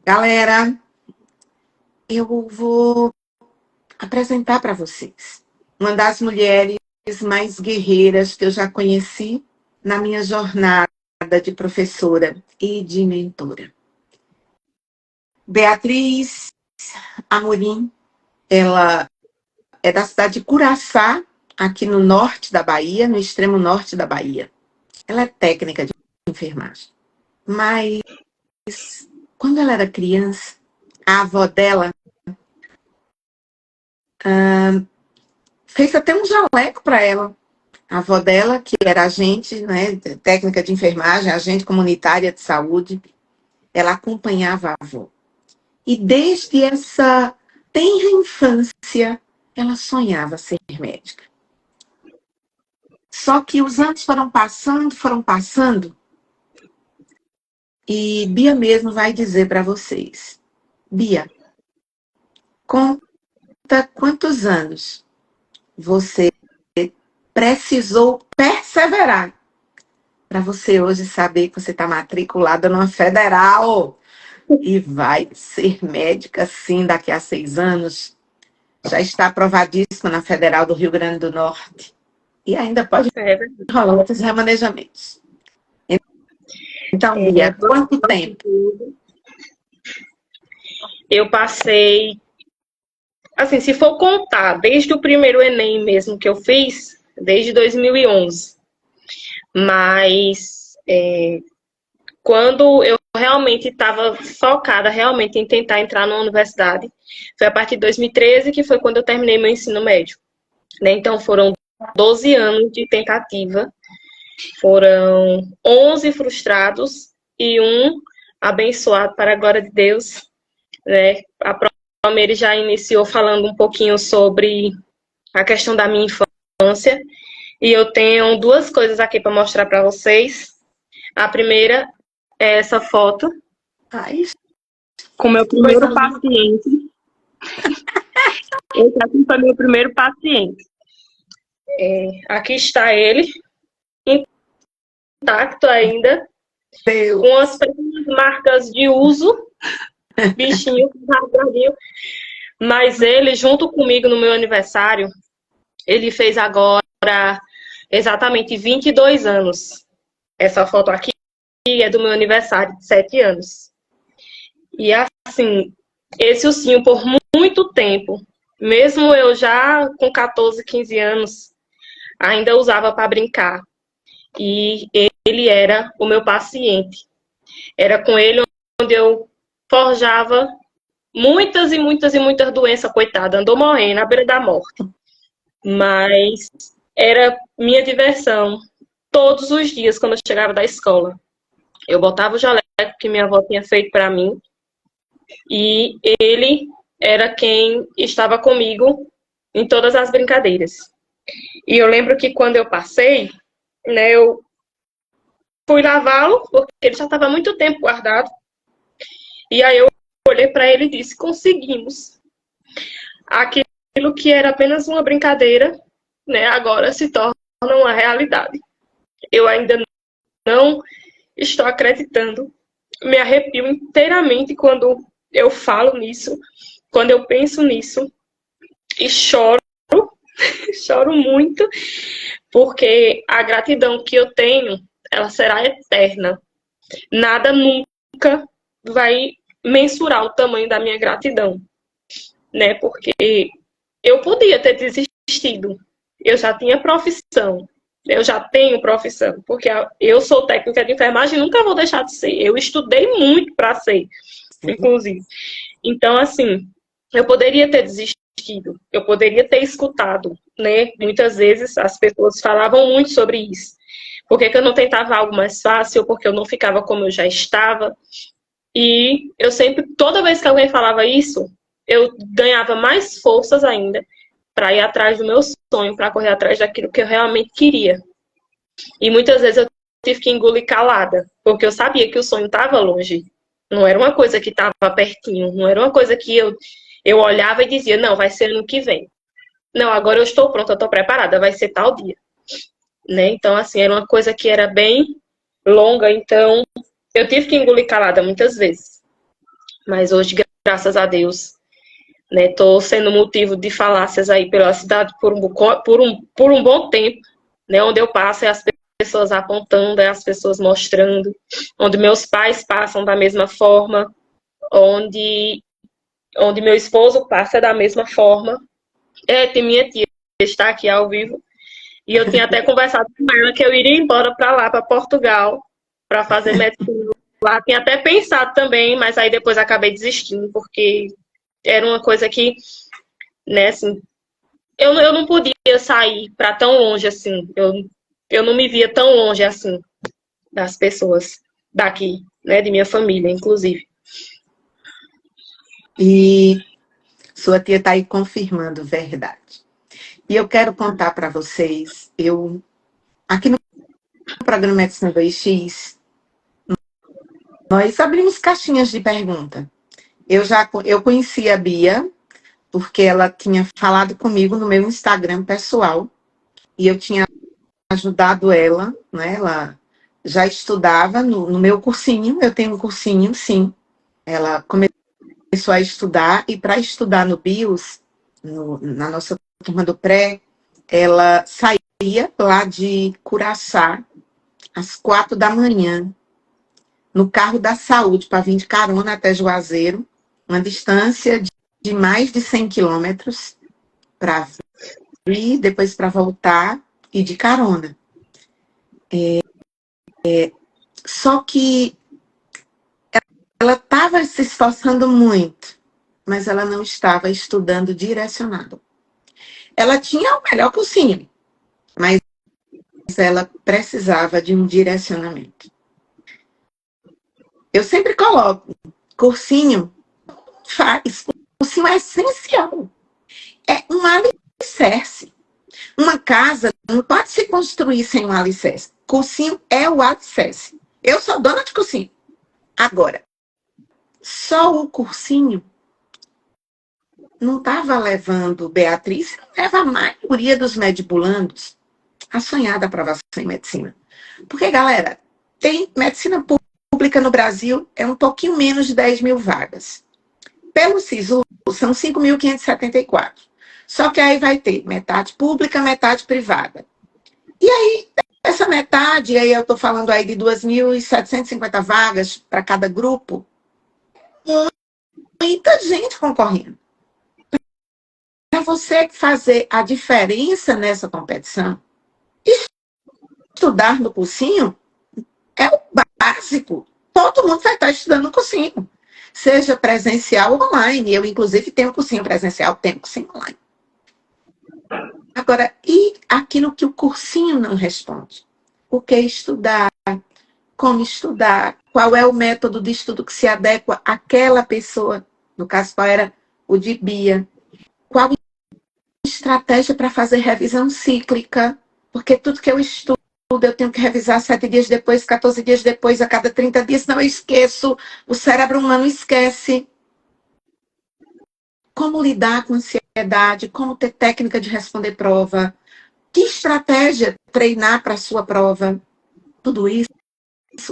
Galera, eu vou apresentar para vocês uma das mulheres mais guerreiras que eu já conheci na minha jornada de professora e de mentora. Beatriz Amorim, ela é da cidade de Curaçá, aqui no norte da Bahia, no extremo norte da Bahia. Ela é técnica de enfermagem. Mas, quando ela era criança, a avó dela fez até um jaleco para ela. A avó dela, que era agente, né, técnica de enfermagem, agente comunitária de saúde, ela acompanhava a avó. E desde essa tenra infância, ela sonhava ser médica. Só que os anos foram passando, e Bia mesmo vai dizer para vocês. Bia, conta quantos anos você precisou perseverar para você hoje saber que você está matriculada numa federal e vai ser médica, sim, daqui a 6 anos. Já está aprovadíssima na Federal do Rio Grande do Norte. E ainda pode rolar outros remanejamentos. Então, Bia, quanto tempo? Eu passei, assim, se for contar, desde o primeiro Enem mesmo que eu fiz, desde 2011. Mas quando eu realmente estava focada realmente em tentar entrar na universidade, foi a partir de 2013, que foi quando eu terminei meu ensino médio. Né? Então foram 12 anos de tentativa, foram 11 frustrados e um abençoado para a glória de Deus. Né? A Palmeira já iniciou falando um pouquinho sobre a questão da minha infância, e eu tenho duas coisas aqui para mostrar para vocês. A primeira é essa foto com o meu primeiro paciente. Esse aqui foi meu primeiro paciente. Aqui está ele, intacto ainda, com as pequenas marcas de uso, bichinho, mas ele, junto comigo no meu aniversário, ele fez agora exatamente 22 anos. Essa foto aqui é do meu aniversário, de 7 anos. E assim, esse ursinho por muito tempo, mesmo eu já com 14, 15 anos, ainda usava para brincar. E ele era o meu paciente. Era com ele onde eu forjava muitas e muitas e muitas doenças, coitada, andou morrendo à beira da morte. Mas era minha diversão todos os dias quando eu chegava da escola. Eu botava o jaleco que minha avó tinha feito para mim e ele era quem estava comigo em todas as brincadeiras. E eu lembro que quando eu passei, né, eu fui lavá-lo, porque ele já estava há muito tempo guardado. E aí eu olhei para ele e disse, conseguimos. Aquilo que era apenas uma brincadeira, né, agora se torna uma realidade. Eu ainda não estou acreditando. Me arrepio inteiramente quando eu falo nisso, quando eu penso nisso. E choro, choro muito, porque a gratidão que eu tenho, ela será eterna. Nada nunca vai mensurar o tamanho da minha gratidão, né? Porque eu podia ter desistido. Eu já tinha profissão. Eu já tenho profissão, porque eu sou técnica de enfermagem e nunca vou deixar de ser. Eu estudei muito para ser, inclusive. Então, assim, eu poderia ter desistido, eu poderia ter escutado, né? Muitas vezes as pessoas falavam muito sobre isso. Por que eu não tentava algo mais fácil? Porque eu não ficava como eu já estava. E eu sempre, toda vez que alguém falava isso, eu ganhava mais forças ainda para ir atrás do meu sonho, para correr atrás daquilo que eu realmente queria. E muitas vezes eu tive que engolir calada, porque eu sabia que o sonho estava longe. Não era uma coisa que estava pertinho, não era uma coisa que eu olhava e dizia, não, vai ser ano que vem. Não, agora eu estou pronta, eu estou preparada, vai ser tal dia. Né? Então, assim, era uma coisa que era bem longa, então eu tive que engolir calada muitas vezes. Mas hoje, graças a Deus, né, tô sendo motivo de falácias aí pela cidade por um bom tempo, né, onde eu passo é as pessoas apontando, é as pessoas mostrando, onde meus pais passam da mesma forma, onde meu esposo passa da mesma forma. Tem minha tia que está aqui ao vivo, e eu tinha até conversado com ela que eu iria embora para lá, para Portugal, para fazer medicina lá. Tinha até pensado também, mas aí depois acabei desistindo, porque era uma coisa que, né, assim, eu não podia sair para tão longe assim. Eu não me via tão longe assim das pessoas daqui, né, de minha família, inclusive. E sua tia está aí confirmando verdade. E eu quero contar para vocês, aqui no programa Medicina 2X, nós abrimos caixinhas de pergunta. Eu conheci a Bia, porque ela tinha falado comigo no meu Instagram pessoal, e eu tinha ajudado ela, né? Ela já estudava no meu cursinho, eu tenho um cursinho, sim. Ela começou a estudar, e para estudar no BIOS, na nossa turma do pré, ela saía lá de Curaçá, às 4 da manhã, no carro da saúde, para vir de carona até Juazeiro, uma distância de mais de 100 quilômetros, para vir, depois para voltar, e de carona. Só que ela estava se esforçando muito, mas ela não estava estudando direcionado. Ela tinha o melhor cursinho, mas ela precisava de um direcionamento. Eu sempre coloco, cursinho cursinho é essencial. É um alicerce. Uma casa não pode se construir sem um alicerce. Cursinho é o alicerce. Eu sou dona de cursinho. Agora, só o cursinho não estava levando Beatriz, leva a maioria dos medibulandos a sonhar da aprovação em medicina. Porque, galera, tem medicina pública no Brasil, é um pouquinho menos de 10 mil vagas. Pelo SISU, são 5.574. Só que aí vai ter metade pública, metade privada. E aí, essa metade, aí eu estou falando aí de 2.750 vagas para cada grupo, muita gente concorrendo. Para você fazer a diferença nessa competição, estudar no cursinho é o básico. Todo mundo vai estar estudando no cursinho, seja presencial ou online. Eu, inclusive, tenho cursinho presencial, tenho cursinho online. Agora, e aquilo que o cursinho não responde? O que estudar? Como estudar? Qual é o método de estudo que se adequa àquela pessoa? No caso, qual era o de Bia? Qual estratégia para fazer revisão cíclica? Porque tudo que eu estudo, eu tenho que revisar 7 dias depois, 14 dias depois, a cada 30 dias, senão eu esqueço. O cérebro humano esquece. Como lidar com ansiedade, como ter técnica de responder prova, que estratégia treinar para a sua prova. Tudo isso,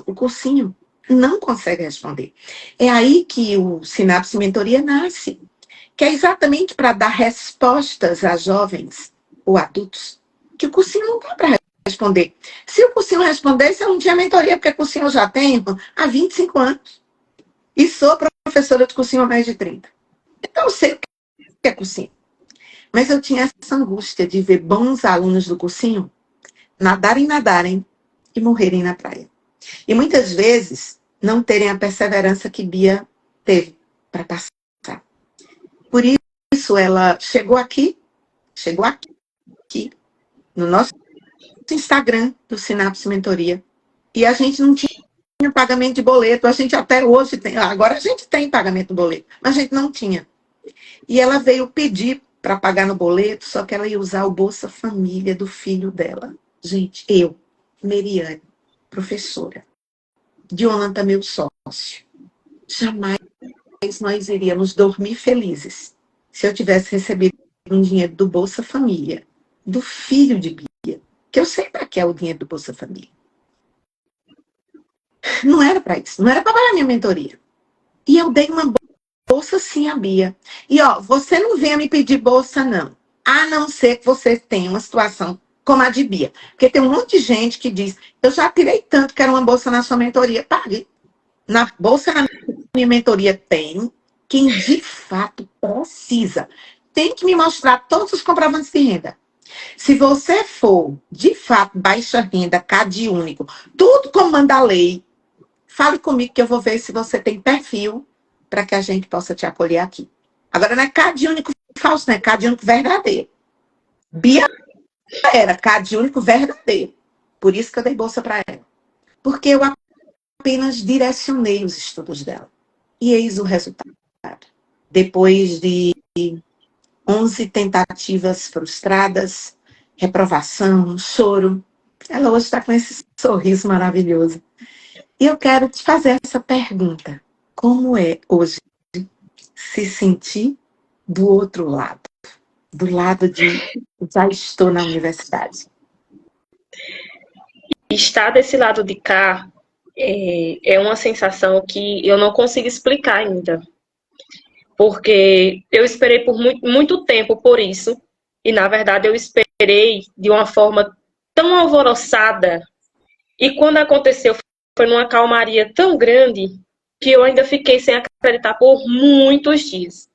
o cursinho não consegue responder. É aí que o Sinapse Mentoria nasce, que é exatamente para dar respostas a jovens ou adultos que o cursinho não dá para responder. Se o cursinho respondesse, eu não tinha mentoria, porque cursinho eu já tenho há 25 anos. E sou professora de cursinho há mais de 30. Então, eu sei o que é cursinho. Mas eu tinha essa angústia de ver bons alunos do cursinho nadarem e morrerem na praia. E muitas vezes não terem a perseverança que Bia teve para passar. Por isso ela chegou aqui, no nosso Instagram do Sinapse Mentoria, e a gente não tinha pagamento de boleto, a gente até hoje tem, agora a gente tem pagamento de boleto, mas a gente não tinha. E ela veio pedir para pagar no boleto, só que ela ia usar o Bolsa Família do filho dela. Gente, eu, Meriane, professora, Jonathan, meu sócio, jamais nós iríamos dormir felizes se eu tivesse recebido um dinheiro do Bolsa Família, do filho de Bia, que eu sei para que é o dinheiro do Bolsa Família. Não era para isso, não era para pagar minha mentoria. E eu dei uma bolsa sim, a Bia. E, ó, você não venha me pedir bolsa, não. A não ser que você tenha uma situação como a de Bia. Porque tem um monte de gente que diz, eu já tirei tanto que era uma bolsa na sua mentoria. Pague. Na bolsa na minha mentoria tem quem de fato precisa. Tem que me mostrar todos os comprovantes de renda. Se você for, de fato, baixa renda, CAD único, tudo como manda a lei, fale comigo que eu vou ver se você tem perfil para que a gente possa te acolher aqui. Agora, não é CAD único falso, não é CAD único verdadeiro. Bia era CAD único verdadeiro. Por isso que eu dei bolsa para ela. Porque eu apenas direcionei os estudos dela. E eis o resultado. Depois de 11 tentativas frustradas, reprovação, choro, ela hoje está com esse sorriso maravilhoso. E eu quero te fazer essa pergunta. Como é hoje se sentir do outro lado? Do lado de já estou na universidade. Estar desse lado de cá é uma sensação que eu não consigo explicar ainda. Porque eu esperei por muito tempo por isso. E, na verdade, eu esperei de uma forma tão alvoroçada. E quando aconteceu, foi numa calmaria tão grande que eu ainda fiquei sem acreditar por muitos dias.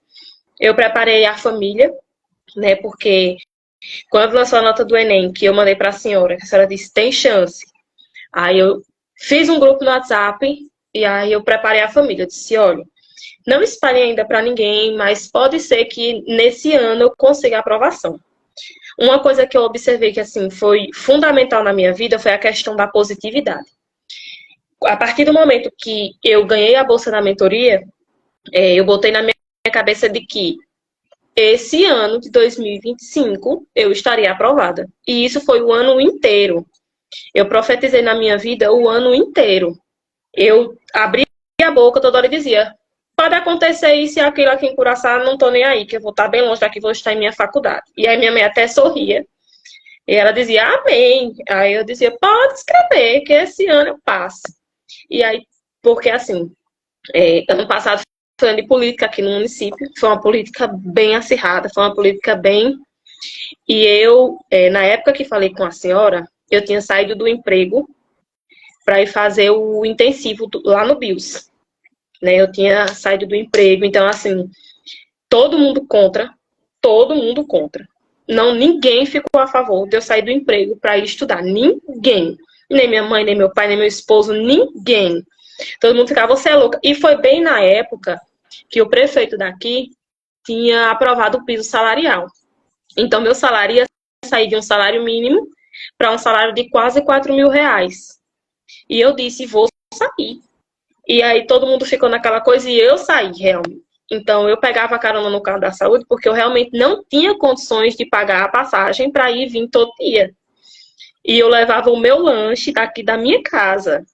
Eu preparei a família, né? Porque quando lançou a nota do Enem, que eu mandei para a senhora disse, tem chance. Aí eu fiz um grupo no WhatsApp e aí eu preparei a família. Eu disse, olha, não espalhe ainda para ninguém, mas pode ser que nesse ano eu consiga a aprovação. Uma coisa que eu observei que assim foi fundamental na minha vida foi a questão da positividade. A partir do momento que eu ganhei a bolsa na mentoria, eu botei na minha cabeça de que esse ano de 2025 eu estaria aprovada. E isso foi o ano inteiro. Eu profetizei na minha vida o ano inteiro. Eu abri a boca toda hora e dizia, pode acontecer isso e aquilo aqui em Curaçá, não tô nem aí, que eu vou estar bem longe daqui, vou estar em minha faculdade. E aí minha mãe até sorria. E ela dizia, amém. Aí eu dizia, pode escrever, que esse ano eu passo. E aí, porque assim, ano passado foi ano de política aqui no município, foi uma política bem acirrada, foi uma política bem... E eu, na época que falei com a senhora, eu tinha saído do emprego para ir fazer o intensivo lá no BIOS. Né? Eu tinha saído do emprego, então, assim, todo mundo contra. Não, ninguém ficou a favor de eu sair do emprego para ir estudar. Ninguém. Nem minha mãe, nem meu pai, nem meu esposo, ninguém. Todo mundo ficava, você é louca. E foi bem na época que o prefeito daqui tinha aprovado o piso salarial. Então, meu salário ia sair de um salário mínimo para um salário de quase 4 mil reais. E eu disse, vou sair. E aí todo mundo ficou naquela coisa e eu saí, realmente. Então, eu pegava carona no carro da saúde porque eu realmente não tinha condições de pagar a passagem para ir e vir todo dia. E eu levava o meu lanche daqui da minha casa,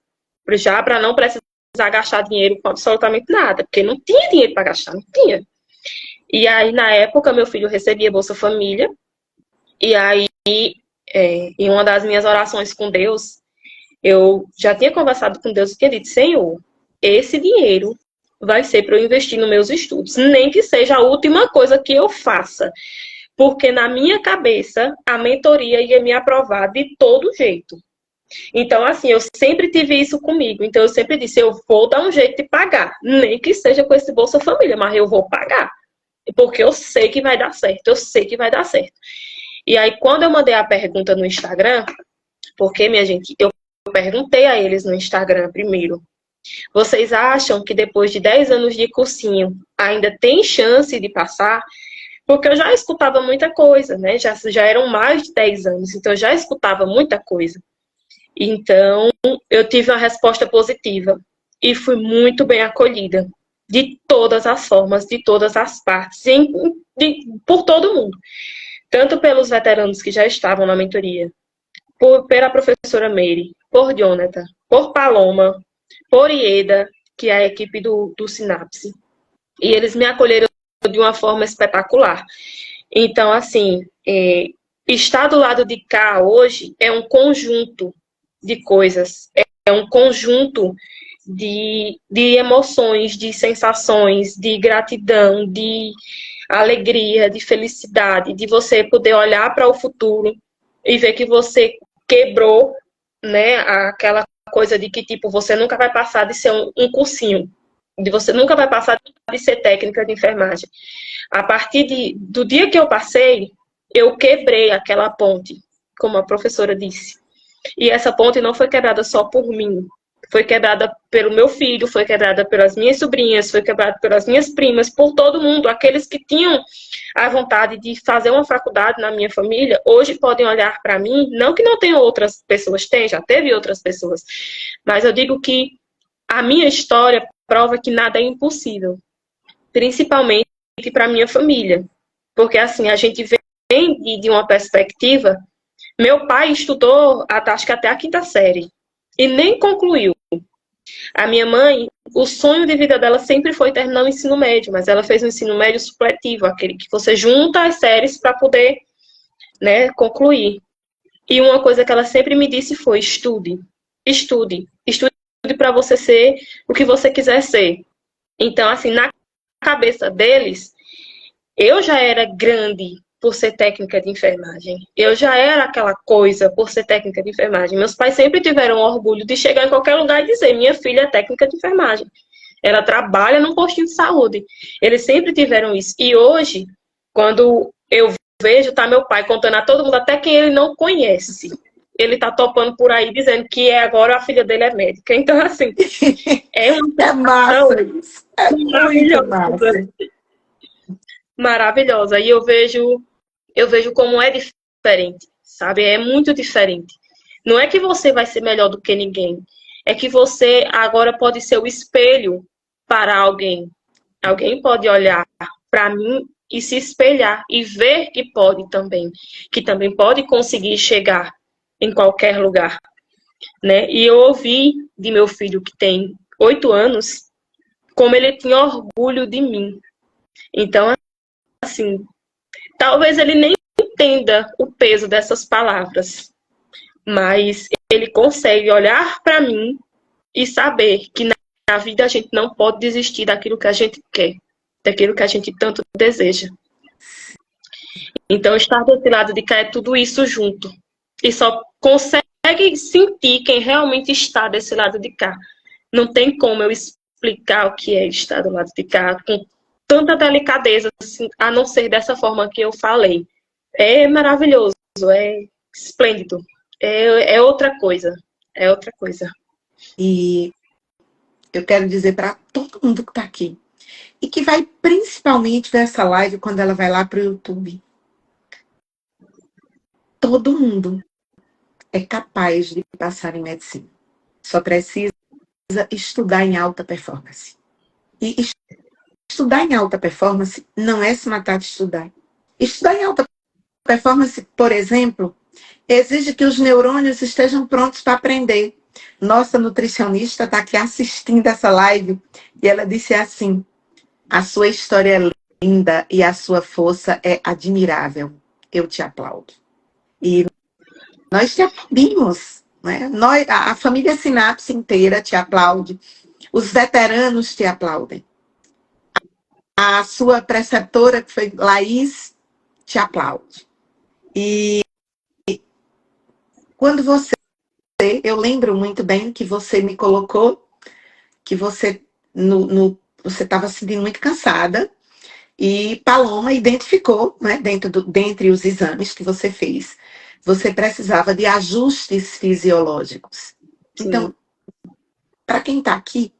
já para não precisar gastar dinheiro com absolutamente nada, porque não tinha dinheiro para gastar, não tinha. E aí, na época, meu filho recebia Bolsa Família, e aí, em uma das minhas orações com Deus, eu já tinha conversado com Deus e tinha dito, Senhor, esse dinheiro vai ser para eu investir nos meus estudos, nem que seja a última coisa que eu faça, porque na minha cabeça a mentoria ia me aprovar de todo jeito. Então, assim, eu sempre tive isso comigo, então eu sempre disse, eu vou dar um jeito de pagar, nem que seja com esse Bolsa Família, mas eu vou pagar, porque eu sei que vai dar certo, E aí, quando eu mandei a pergunta no Instagram, porque, minha gente, eu perguntei a eles no Instagram primeiro, vocês acham que depois de 10 anos de cursinho ainda tem chance de passar? Porque eu já escutava muita coisa, né? Já eram mais de 10 anos, então eu já escutava muita coisa. Então, eu tive uma resposta positiva e fui muito bem acolhida de todas as formas, de todas as partes, por todo mundo. Tanto pelos veteranos que já estavam na mentoria, pela professora Meire, por Jonathan, por Paloma, por Ieda, que é a equipe do Sinapse. E eles me acolheram de uma forma espetacular. Então, assim, estar do lado de cá hoje é um conjunto de coisas, é um conjunto de emoções, de sensações, de gratidão, de alegria, de felicidade, de você poder olhar para o futuro e ver que você quebrou, né, aquela coisa de que, tipo, você nunca vai passar de ser um cursinho, de você nunca vai passar de ser técnica de enfermagem. A partir do dia que eu passei, eu quebrei aquela ponte, como a professora disse. E essa ponte não foi quebrada só por mim, foi quebrada pelo meu filho, foi quebrada pelas minhas sobrinhas, foi quebrada pelas minhas primas, por todo mundo. Aqueles que tinham a vontade de fazer uma faculdade na minha família, hoje podem olhar para mim, não que não tenham outras pessoas, tem, já teve outras pessoas, mas eu digo que a minha história prova que nada é impossível, principalmente para minha família, porque assim, a gente vem de uma perspectiva. Meu pai estudou, acho que até a quinta série, e nem concluiu. A minha mãe, o sonho de vida dela sempre foi terminar o ensino médio, mas ela fez um ensino médio supletivo, aquele que você junta as séries para poder, né, concluir. E uma coisa que ela sempre me disse foi: estude, estude, estude para você ser o que você quiser ser. Então, assim, na cabeça deles, eu já era grande por ser técnica de enfermagem. Eu já era aquela coisa por ser técnica de enfermagem. Meus pais sempre tiveram orgulho de chegar em qualquer lugar e dizer: minha filha é técnica de enfermagem. Ela trabalha num postinho de saúde. Eles sempre tiveram isso. E hoje, quando eu vejo, tá meu pai contando a todo mundo, até quem ele não conhece, ele tá topando por aí dizendo que agora a filha dele é médica. Então, assim, é uma É massa isso. É muito massa. Maravilhosa. E eu vejo como é diferente, sabe? É muito diferente. Não é que você vai ser melhor do que ninguém, é que você agora pode ser o espelho para alguém. Alguém pode olhar para mim e se espelhar e ver que também pode conseguir chegar em qualquer lugar, né? E eu ouvi de meu filho que tem 8 anos como ele tinha orgulho de mim. Então, assim, talvez ele nem entenda o peso dessas palavras, mas ele consegue olhar para mim e saber que na vida a gente não pode desistir daquilo que a gente quer, daquilo que a gente tanto deseja. Então, estar desse lado de cá é tudo isso junto. E só consegue sentir quem realmente está desse lado de cá. Não tem como eu explicar o que é estar do lado de cá com tanta delicadeza, assim, a não ser dessa forma que eu falei. É maravilhoso, é esplêndido, é outra coisa, é outra coisa. E eu quero dizer para todo mundo que está aqui, e que vai principalmente ver essa live quando ela vai lá para o YouTube. Todo mundo é capaz de passar em medicina. Só precisa estudar em alta performance. E estudar em alta performance não é se matar de estudar. Estudar em alta performance, por exemplo, exige que os neurônios estejam prontos para aprender. Nossa nutricionista está aqui assistindo essa live e ela disse assim: a sua história é linda e a sua força é admirável. Eu te aplaudo. E nós te aplaudimos, né? Nós, a família Sinapse inteira te aplaude. Os veteranos te aplaudem. A sua preceptora, que foi Laís, te aplaude. E quando eu lembro muito bem que você me colocou, que você você estava se sentindo muito cansada, e Paloma identificou, né, dentre os exames que você fez, você precisava de ajustes fisiológicos. Sim. Então, para quem está aqui,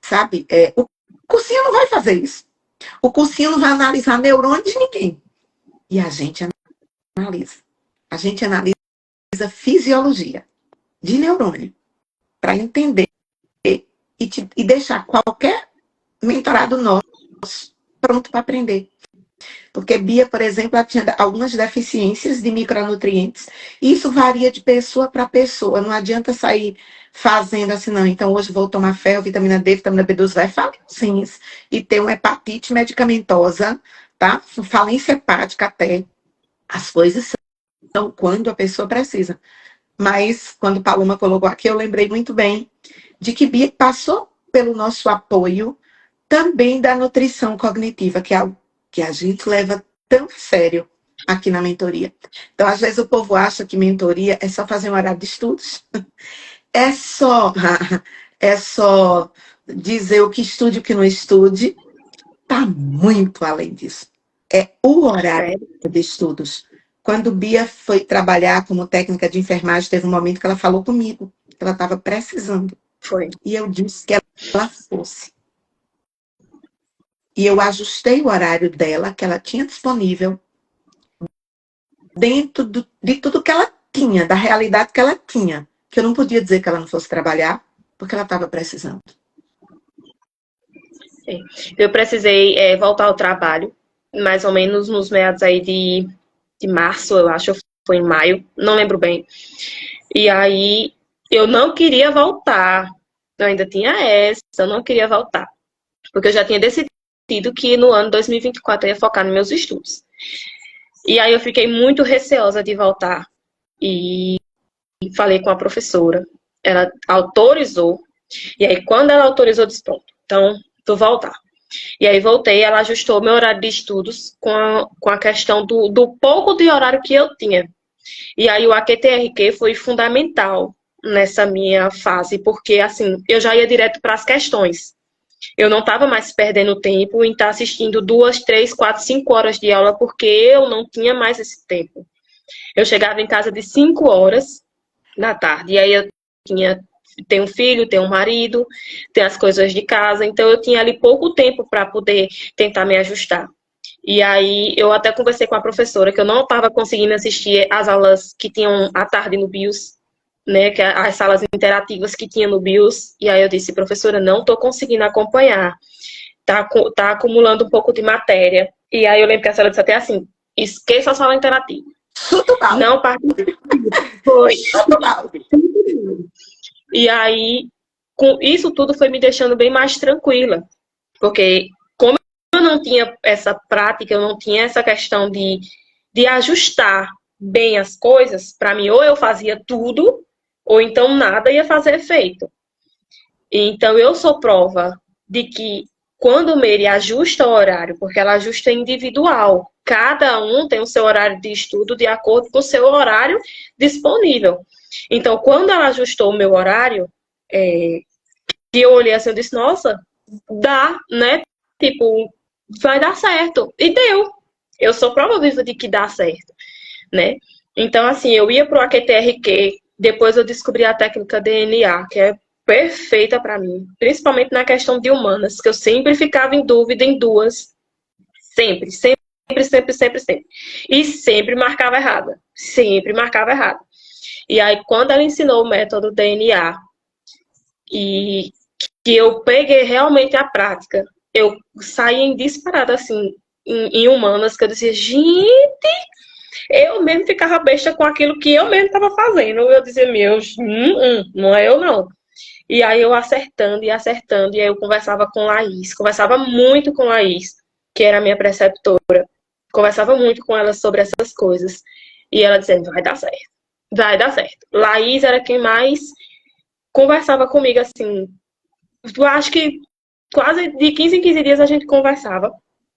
sabe, o cursinho não vai fazer isso. O cursinho não vai analisar neurônio de ninguém. E a gente analisa. A gente analisa fisiologia de neurônio para entender e deixar qualquer mentorado nosso pronto para aprender. Porque Bia, por exemplo, ela tinha algumas deficiências de micronutrientes. E isso varia de pessoa para pessoa. Não adianta sair fazendo assim, não. Então, hoje vou tomar ferro, vitamina D, vitamina B12, vai falar sim. E ter uma hepatite medicamentosa, tá? Falência hepática até. As coisas são quando a pessoa precisa. mas quando Paloma colocou aqui, eu lembrei muito bem de que Bia passou pelo nosso apoio também da nutrição cognitiva, que é algo que a gente leva tão a sério aqui na mentoria. Então, às vezes o povo acha que mentoria é só fazer um horário de estudos, é só é só dizer o que estude e o que não estude. Está muito além disso. É o horário de estudos. Quando Bia foi trabalhar como técnica de enfermagem, teve um momento que ela falou comigo, que ela estava precisando. Foi. E eu disse que ela fosse. E eu ajustei o horário dela, que ela tinha disponível, dentro de tudo que ela tinha, da realidade que ela tinha. Que eu não podia dizer que ela não fosse trabalhar, porque ela estava precisando. Eu precisei voltar ao trabalho, mais ou menos nos meados aí de março, eu acho, foi em maio, não lembro bem. E aí eu não queria voltar, eu ainda tinha essa, eu não queria voltar, porque eu já tinha decidido que no ano 2024 eu ia focar nos meus estudos. E aí eu fiquei muito receosa de voltar e falei com a professora, ela autorizou, e aí quando ela autorizou, eu disse, pronto, então vou voltar. E aí voltei, ela ajustou meu horário de estudos com a questão do pouco de horário que eu tinha. E aí o AQTRQ foi fundamental nessa minha fase, porque assim, eu já ia direto para as questões. Eu não estava mais perdendo tempo em estar assistindo 2, 3, 4, 5 horas de aula, porque eu não tinha mais esse tempo. Eu chegava em casa de 5 horas da tarde, e aí eu tenho um filho, tenho um marido, tenho as coisas de casa, então eu tinha ali pouco tempo para poder tentar me ajustar. E aí eu até conversei com a professora que eu não estava conseguindo assistir as aulas que tinham à tarde no BIOS, né, que as salas interativas que tinha no BIOS, e aí eu disse, professora, não estou conseguindo acompanhar, tá acumulando um pouco de matéria. E aí eu lembro que a senhora disse até assim, esqueça a sala interativa. Tudo mal. Não participe. Foi. Tudo mal. E aí, com isso tudo foi me deixando bem mais tranquila, porque como eu não tinha essa prática, eu não tinha essa questão de ajustar bem as coisas, para mim, ou eu fazia tudo, ou então nada ia fazer efeito. Então, eu sou prova de que quando o Meire ajusta o horário, porque ela ajusta individual, cada um tem o seu horário de estudo de acordo com o seu horário disponível. Então, quando ela ajustou o meu horário, eu olhei assim, eu disse, nossa, dá, né? Tipo, vai dar certo. E deu. Eu sou prova viva de que dá certo, né? Então, assim, eu ia pro AQTRQ, depois eu descobri a técnica DNA, que é perfeita para mim, principalmente na questão de humanas, que eu sempre ficava em dúvida em duas. Sempre, sempre, sempre, sempre, sempre. E sempre marcava errada. Sempre marcava errada. E aí, quando ela ensinou o método DNA, e que eu peguei realmente a prática, eu saí em disparada, assim, em humanas, que eu dizia, gente, eu mesmo ficava besta com aquilo que eu mesmo estava fazendo. Eu dizia, meu, não é eu não. E aí eu acertando e acertando, e aí eu conversava com Laís, conversava muito com Laís, que era a minha preceptora, conversava muito com ela sobre essas coisas. E ela dizendo, vai dar certo, vai dar certo. Laís era quem mais conversava comigo, assim, eu acho que quase de 15 em 15 dias a gente conversava.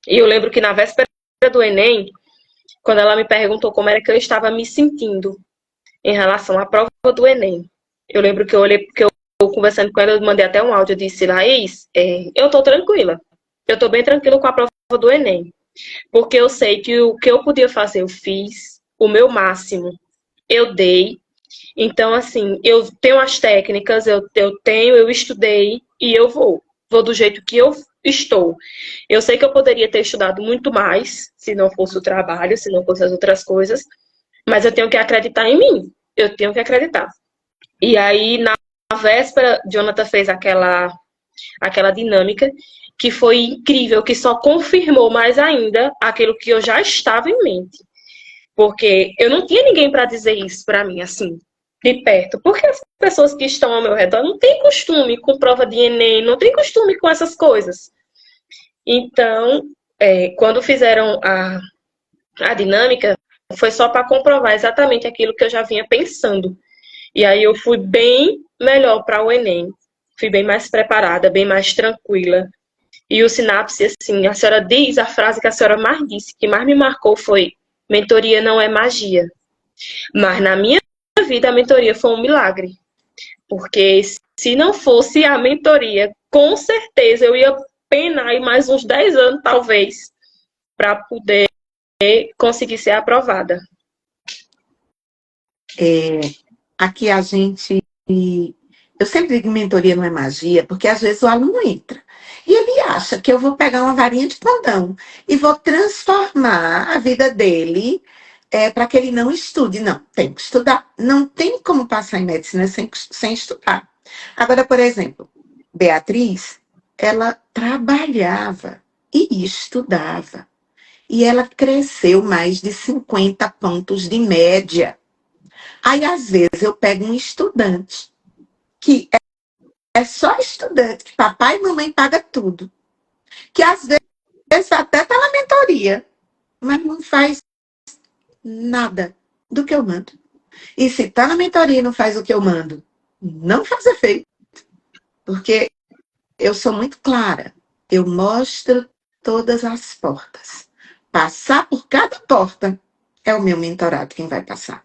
E eu lembro que na véspera do Enem, quando ela me perguntou como era que eu estava me sentindo em relação à prova do Enem, eu lembro que eu olhei, porque eu conversando com ela, eu mandei até um áudio, eu disse, Laís, eu tô tranquila. Eu tô bem tranquila com a prova do Enem. Porque eu sei que o que eu podia fazer, eu fiz. O meu máximo, eu dei. Então, assim, eu tenho as técnicas, eu estudei e eu vou. Vou do jeito que eu estou. Eu sei que eu poderia ter estudado muito mais, se não fosse o trabalho, se não fosse as outras coisas, mas eu tenho que acreditar em mim. Eu tenho que acreditar. E aí, na véspera, Jonathan fez aquela dinâmica que foi incrível, que só confirmou mais ainda aquilo que eu já estava em mente. Porque eu não tinha ninguém para dizer isso para mim, assim, de perto. Porque as pessoas que estão ao meu redor não têm costume com prova de Enem, não têm costume com essas coisas. Então, quando fizeram a dinâmica, foi só para comprovar exatamente aquilo que eu já vinha pensando. E aí eu fui bem melhor para o Enem. Fui bem mais preparada, bem mais tranquila. E o Sinapse, assim, a senhora diz, a frase que a senhora mais disse, que mais me marcou foi: mentoria não é magia. Mas na minha vida, a mentoria foi um milagre. Porque se não fosse a mentoria, com certeza eu ia penar aí mais uns 10 anos, talvez, para poder conseguir ser aprovada. Aqui a gente. Eu sempre digo que mentoria não é magia, porque às vezes o aluno entra e ele acha que eu vou pegar uma varinha de condão e vou transformar a vida dele para que ele não estude. Não, tem que estudar. Não tem como passar em medicina sem estudar. Agora, por exemplo, Beatriz, ela trabalhava e estudava. E ela cresceu mais de 50 pontos de média. Aí, às vezes, eu pego um estudante que é só estudante, que papai e mamãe pagam tudo, que às vezes até está na mentoria, mas não faz nada do que eu mando. E se está na mentoria e não faz o que eu mando, não faz efeito. Porque eu sou muito clara. Eu mostro todas as portas. Passar por cada porta é o meu mentorado quem vai passar.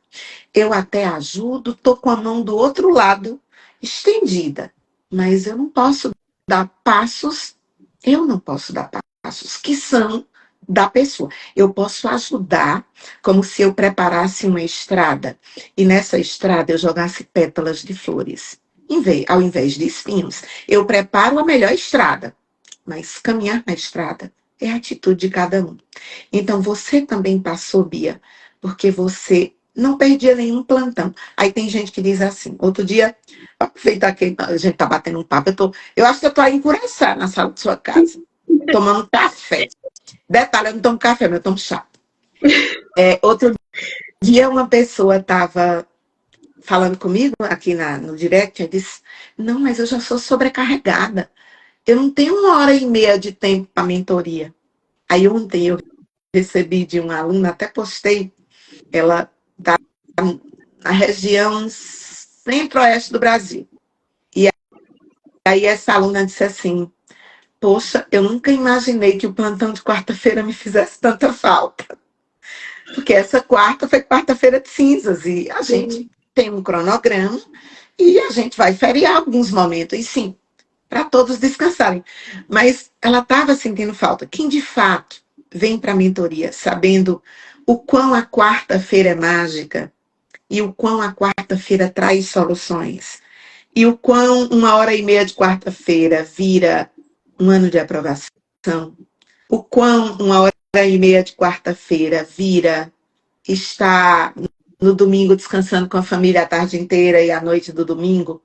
Eu até ajudo, estou com a mão do outro lado estendida, mas eu não posso dar passos, eu não posso dar passos que são da pessoa. Eu posso ajudar como se eu preparasse uma estrada e nessa estrada eu jogasse pétalas de flores, ao invés de espinhos. Eu preparo a melhor estrada, mas caminhar na estrada é a atitude de cada um. Então você também passou, Bia, porque você não perdia nenhum plantão. Aí tem gente que diz assim, outro dia, aproveitar que a gente tá batendo um papo, eu acho que eu tô aí em Curaçá, na sala de sua casa, tomando café. Detalhe, eu não tomo café, mas eu tomo chá. Outro dia uma pessoa estava falando comigo aqui no direct, e disse, não, mas eu já sou sobrecarregada. Eu não tenho 1h30 de tempo para mentoria. Aí ontem eu recebi de uma aluna, até postei, ela está na região centro-oeste do Brasil. E aí essa aluna disse assim, poxa, eu nunca imaginei que o plantão de quarta-feira me fizesse tanta falta. Porque essa quarta foi quarta-feira de cinzas e a gente tem um cronograma e a gente vai feriar alguns momentos. E sim, para todos descansarem. Mas ela estava sentindo falta. Quem de fato vem para a mentoria sabendo o quão a quarta-feira é mágica e o quão a quarta-feira traz soluções e o quão 1h30 de quarta-feira vira um ano de aprovação, o quão 1h30 de quarta-feira vira estar no domingo descansando com a família a tarde inteira e à noite do domingo,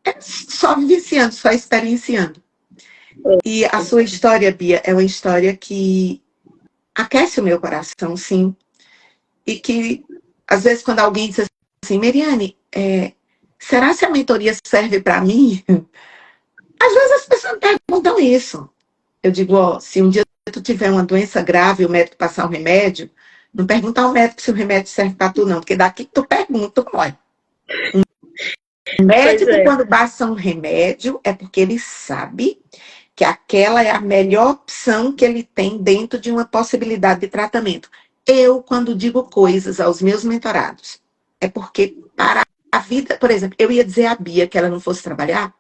é só vivenciando, só experienciando. E a sua história, Bia, é uma história que aquece o meu coração, sim. E que, às vezes, quando alguém diz assim, Meriane, será que a mentoria serve para mim? Às vezes as pessoas perguntam isso. Eu digo, se um dia tu tiver uma doença grave e o médico passar um remédio, não pergunta ao médico se o remédio serve para tu, não, porque daqui que tu pergunta, tu morre. O médico, quando passa um remédio, é porque ele sabe que aquela é a melhor opção que ele tem dentro de uma possibilidade de tratamento. Eu, quando digo coisas aos meus mentorados, é porque para a vida, por exemplo, eu ia dizer à Bia que ela não fosse trabalhar,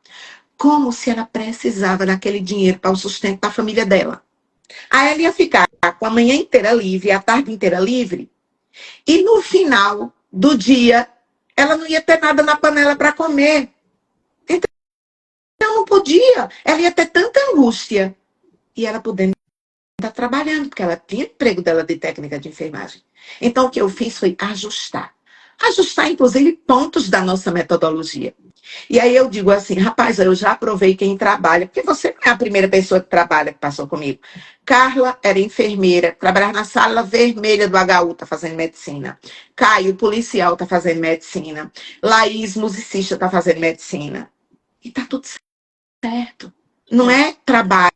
como se ela precisava daquele dinheiro para o sustento da família dela. Aí ela ia ficar com a manhã inteira livre, a tarde inteira livre, e no final do dia, ela não ia ter nada na panela para comer. Então, não podia. Ela ia ter tanta angústia. E ela podendo estar trabalhando, porque ela tinha emprego dela de técnica de enfermagem. Então, o que eu fiz foi ajustar. Ajustar, inclusive, pontos da nossa metodologia. E aí eu digo assim, rapaz, eu já provei quem trabalha, porque você não é a primeira pessoa que trabalha, que passou comigo. Carla era enfermeira, trabalhava na sala vermelha do HU, está fazendo medicina. Caio, policial, está fazendo medicina. Laís, musicista, está fazendo medicina. E tá tudo certo. Não é trabalho.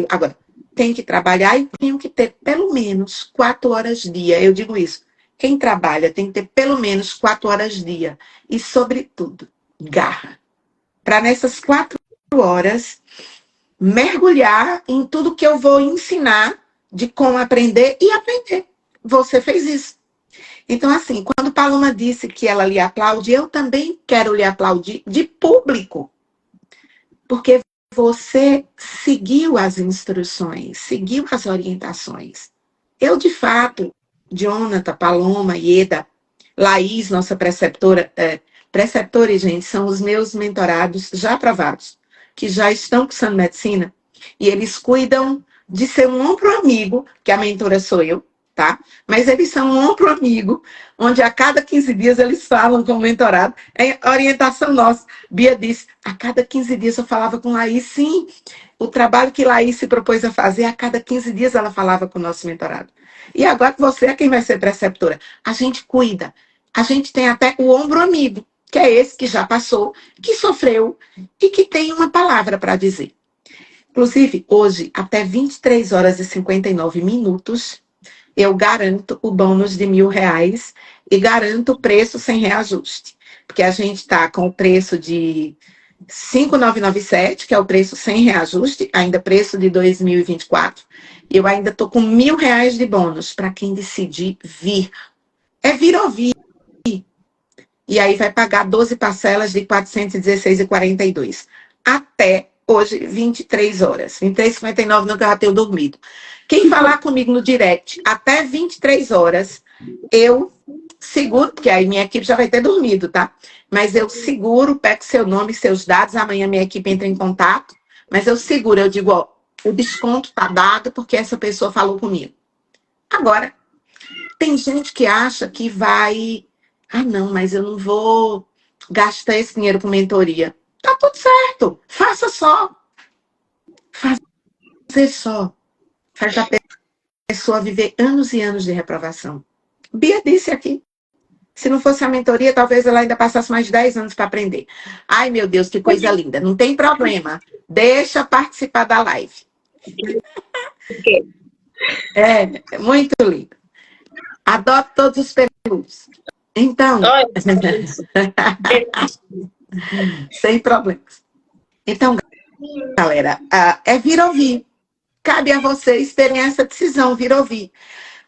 Agora, tem que trabalhar e tenho que ter pelo menos 4 horas dia. Eu digo isso. quem trabalha tem que ter pelo menos 4 horas dia. E, sobretudo, garra. Para nessas 4 horas, mergulhar em tudo que eu vou ensinar de como aprender e aprender. Você fez isso. Então, assim, quando Paloma disse que ela lhe aplaude, eu também quero lhe aplaudir de público. Porque você seguiu as instruções, seguiu as orientações. Eu, de fato, Jonathan, Paloma, Ieda, Laís, nossa preceptora, preceptores, gente, são os meus mentorados já aprovados, que já estão cursando medicina, e eles cuidam de ser um ombro amigo, que a mentora sou eu, tá? Mas eles são um ombro amigo, onde a cada 15 dias eles falam com o mentorado. É orientação nossa. Bia disse, a cada 15 dias eu falava com Laís, sim, o trabalho que Laís se propôs a fazer, a cada 15 dias ela falava com o nosso mentorado. E agora você é quem vai ser preceptora. A gente cuida. A gente tem até o ombro amigo, que é esse que já passou, que sofreu e que tem uma palavra para dizer. Inclusive, hoje, até 23 horas e 59 minutos, eu garanto o bônus de R$ 1.000 e garanto o preço sem reajuste. Porque a gente está com o preço de 5.997, que é o preço sem reajuste, ainda preço de 2024. Eu ainda estou com R$ 1.000 de bônus para quem decidir vir. É vir ou vir. E aí vai pagar 12 parcelas de R$ 416,42. Até hoje, 23 horas. 23h59 não que eu já tenho dormido. Quem falar comigo no direct até 23 horas, eu seguro, porque aí minha equipe já vai ter dormido, tá? Mas eu seguro, pego seu nome, seus dados, amanhã minha equipe entra em contato, mas eu seguro, eu digo, ó, o desconto tá dado porque essa pessoa falou comigo. Agora, tem gente que acha que vai, não, mas eu não vou gastar esse dinheiro com mentoria. Tá tudo certo, faça só. Fazer só. Faz a pessoa viver anos e anos de reprovação. Bia disse aqui, se não fosse a mentoria, talvez ela ainda passasse mais de 10 anos para aprender. Ai, meu Deus, que coisa linda. Não tem problema. Deixa participar da live. É muito lindo. Adoro todos os peludos. Então, sem problemas. Então, galera, é vir ouvir. Cabe a vocês terem essa decisão, vir ouvir.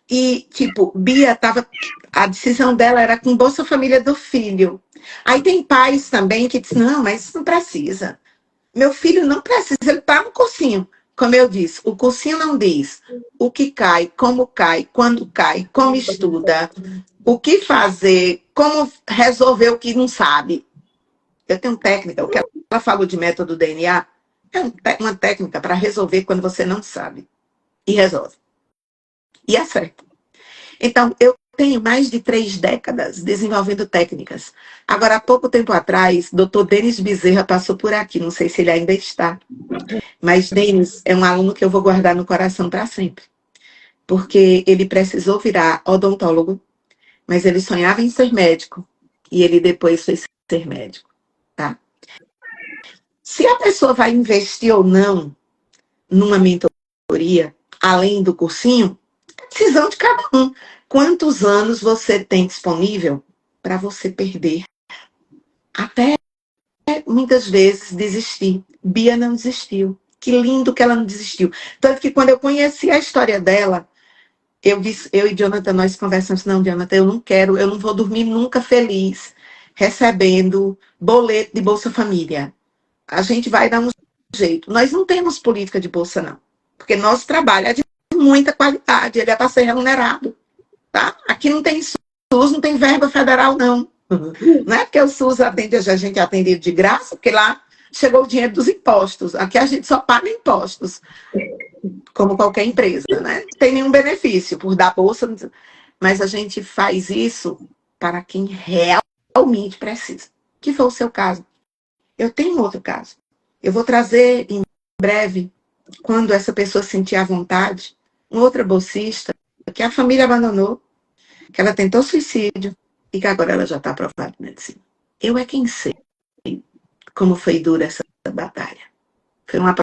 E, tipo, Bia tava. A decisão dela era com Bolsa Família do filho. Aí tem pais também que dizem, não, mas não precisa. Meu filho não precisa, ele está no cursinho. Como eu disse, o cursinho não diz o que cai, quando cai, como estuda, o que fazer, como resolver o que não sabe. Eu tenho técnica, o que ela falou de método DNA, é uma técnica para resolver quando você não sabe. E resolve. E acerta. Então, eu tenho mais de 3 décadas desenvolvendo técnicas. Agora, há pouco tempo atrás, Dr. Denis Bezerra passou por aqui, não sei se ele ainda está. Mas Denis é um aluno que eu vou guardar no coração para sempre. Porque ele precisou virar odontólogo, mas ele sonhava em ser médico. E ele depois foi ser médico. Tá? Se a pessoa vai investir ou não numa mentoria, além do cursinho, é decisão de cada um. Quantos anos você tem disponível para você perder? Até muitas vezes desistir. Bia não desistiu. Que lindo que ela não desistiu. Tanto que quando eu conheci a história dela, eu e Jonathan, nós conversamos, não, Jonathan, eu não quero, eu não vou dormir nunca feliz recebendo boleto de Bolsa Família. A gente vai dar um jeito. Nós não temos política de bolsa, não. Porque nosso trabalho é de muita qualidade, ele é para ser remunerado. Tá? Aqui não tem SUS, não tem verba federal, não. Não é porque o SUS atende, a gente é atendido de graça, porque lá chegou o dinheiro dos impostos. Aqui a gente só paga impostos, como qualquer empresa, né? Não tem nenhum benefício por dar bolsa, mas a gente faz isso para quem realmente precisa. Que foi o seu caso. Eu tenho outro caso. Eu vou trazer em breve, quando essa pessoa sentir a vontade, uma outra bolsista que a família abandonou, que ela tentou suicídio e que agora ela já está aprovada em medicina. Eu é quem sei como foi dura essa batalha. Foi uma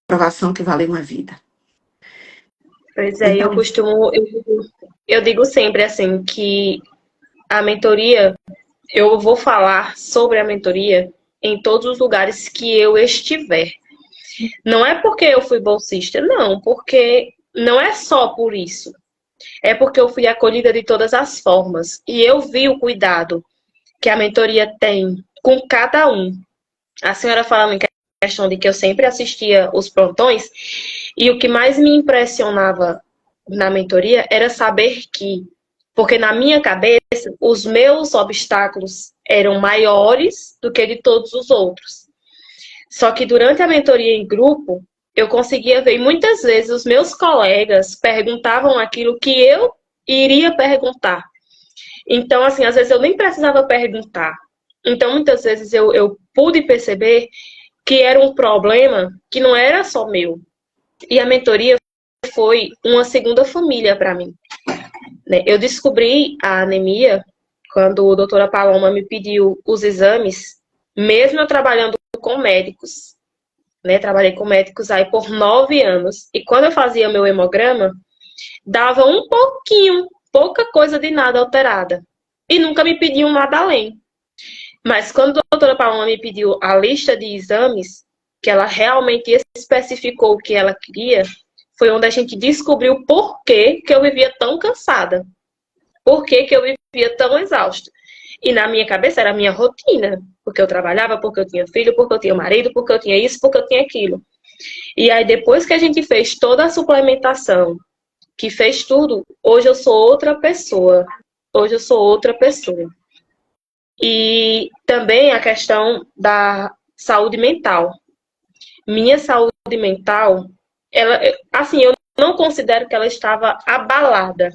aprovação que valeu uma vida. Pois é, Então, eu digo sempre assim que a mentoria, eu vou falar sobre a mentoria em todos os lugares que eu estiver. Não é porque eu fui bolsista, não, porque não é só por isso. É porque eu fui acolhida de todas as formas e eu vi o cuidado que a mentoria tem com cada um. A senhora falando em questão de que eu sempre assistia os plantões, e o que mais me impressionava na mentoria era saber que, porque na minha cabeça, os meus obstáculos eram maiores do que de todos os outros. Só que durante a mentoria em grupo, eu conseguia ver, e muitas vezes os meus colegas perguntavam aquilo que eu iria perguntar. Então, assim, às vezes eu nem precisava perguntar. Então, muitas vezes eu pude perceber que era um problema que não era só meu. E a mentoria foi uma segunda família para mim, né? Eu descobri a anemia quando a doutora Paloma me pediu os exames, mesmo eu trabalhando com médicos, né? Trabalhei com médicos aí por 9 anos. E quando eu fazia meu hemograma, dava um pouquinho, pouca coisa de nada alterada. E nunca me pediam nada além. Mas quando a doutora Paloma me pediu a lista de exames, que ela realmente especificou o que ela queria, foi onde a gente descobriu por que eu vivia tão cansada. Por que eu vivia tão exausta. E na minha cabeça era a minha rotina. Porque eu trabalhava, porque eu tinha filho, porque eu tinha marido, porque eu tinha isso, porque eu tinha aquilo. E aí depois que a gente fez toda a suplementação, que fez tudo, hoje eu sou outra pessoa. Hoje eu sou outra pessoa. E também a questão da saúde mental. Minha saúde mental, ela, assim, eu não considero que ela estava abalada,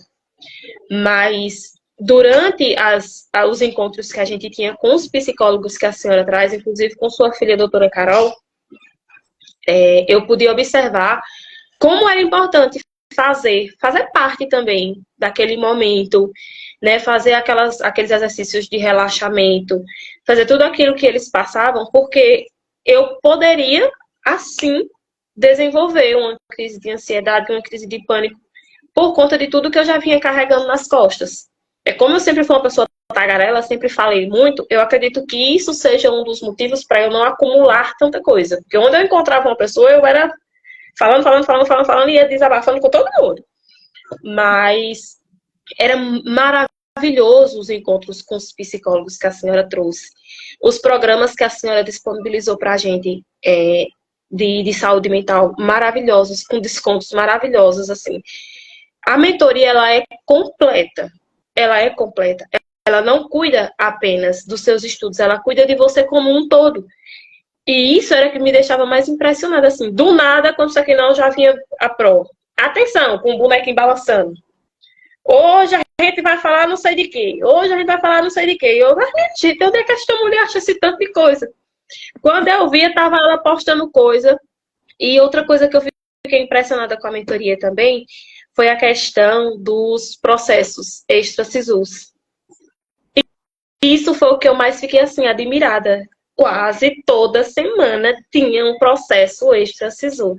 mas durante os encontros que a gente tinha com os psicólogos que a senhora traz, inclusive com sua filha, a doutora Carol, eu podia observar como era importante fazer parte também daquele momento, né? Fazer aqueles exercícios de relaxamento, fazer tudo aquilo que eles passavam, porque eu poderia, assim, desenvolver uma crise de ansiedade, uma crise de pânico, por conta de tudo que eu já vinha carregando nas costas. É como eu sempre fui uma pessoa tagarela, sempre falei muito, eu acredito que isso seja um dos motivos para eu não acumular tanta coisa. Porque onde eu encontrava uma pessoa, eu era falando e ia desabafando com todo mundo. Mas era maravilhoso os encontros com os psicólogos que a senhora trouxe. Os programas que a senhora disponibilizou para a gente de saúde mental maravilhosos, com descontos maravilhosos, assim. A mentoria, ela é completa. Ela é completa. Ela não cuida apenas dos seus estudos, ela cuida de você como um todo. E isso era que me deixava mais impressionada, assim. Do nada, quando isso aqui não, já vinha a prova. Atenção, com o bonequinho balançando. Hoje a gente vai falar não sei de quê. Hoje a gente vai falar não sei de quê. Eu, gente, onde é que esta mulher acha esse tanto de coisa? Quando eu via, tava ela postando coisa. E outra coisa que eu fiquei impressionada com a mentoria também foi a questão dos processos extra-sisus. E isso foi o que eu mais fiquei, assim, admirada. Quase toda semana tinha um processo extra-sisu.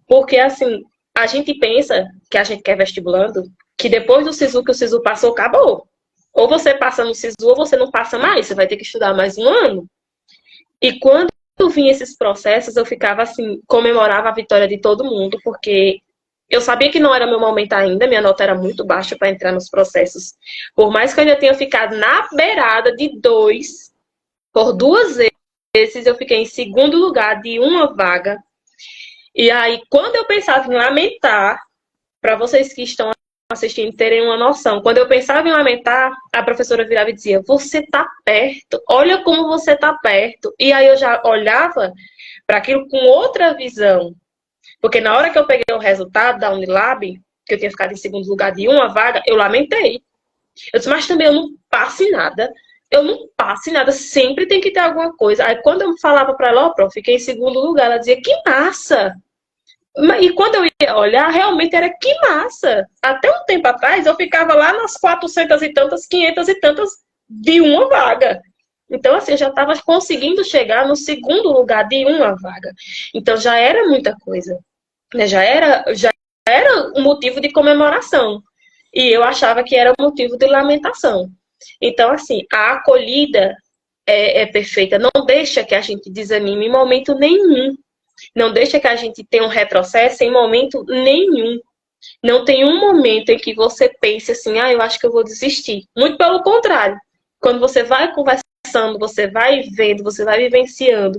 Porque, assim, a gente pensa que a gente quer vestibulando, que depois do SISU que o SISU passou, acabou. Ou você passa no SISU ou você não passa mais, você vai ter que estudar mais um ano. E quando vinha esses processos, eu ficava assim, comemorava a vitória de todo mundo, porque eu sabia que não era meu momento ainda, minha nota era muito baixa para entrar nos processos. Por mais que eu ainda tenha ficado na beirada de 2, por 2 vezes eu fiquei em segundo lugar de uma vaga. E aí, quando eu pensava em lamentar, para vocês que estão assistindo terem uma noção, quando eu pensava em lamentar, a professora virava e dizia, você tá perto, olha como você tá perto. E aí eu já olhava para aquilo com outra visão. Porque na hora que eu peguei o resultado da Unilab, que eu tinha ficado em segundo lugar de uma vaga, eu lamentei. Eu disse, mas também eu não passo em nada. Eu não passo em nada, sempre tem que ter alguma coisa. Aí quando eu falava para ela, ó, prof, fiquei em segundo lugar, ela dizia, que massa! E quando eu ia olhar, realmente era que massa. Até um tempo atrás, eu ficava lá nas 400 e tantas, 500 e tantas de uma vaga. Então, assim, eu já estava conseguindo chegar no segundo lugar de uma vaga. Então, já era muita coisa. Né? Já era um motivo de comemoração. E eu achava que era um motivo de lamentação. Então, assim, a acolhida é perfeita. Não deixa que a gente desanime em momento nenhum. Não deixa que a gente tenha um retrocesso em momento nenhum. Não tem um momento em que você pense assim, eu acho que eu vou desistir. Muito pelo contrário. Quando você vai conversando, você vai vendo, você vai vivenciando.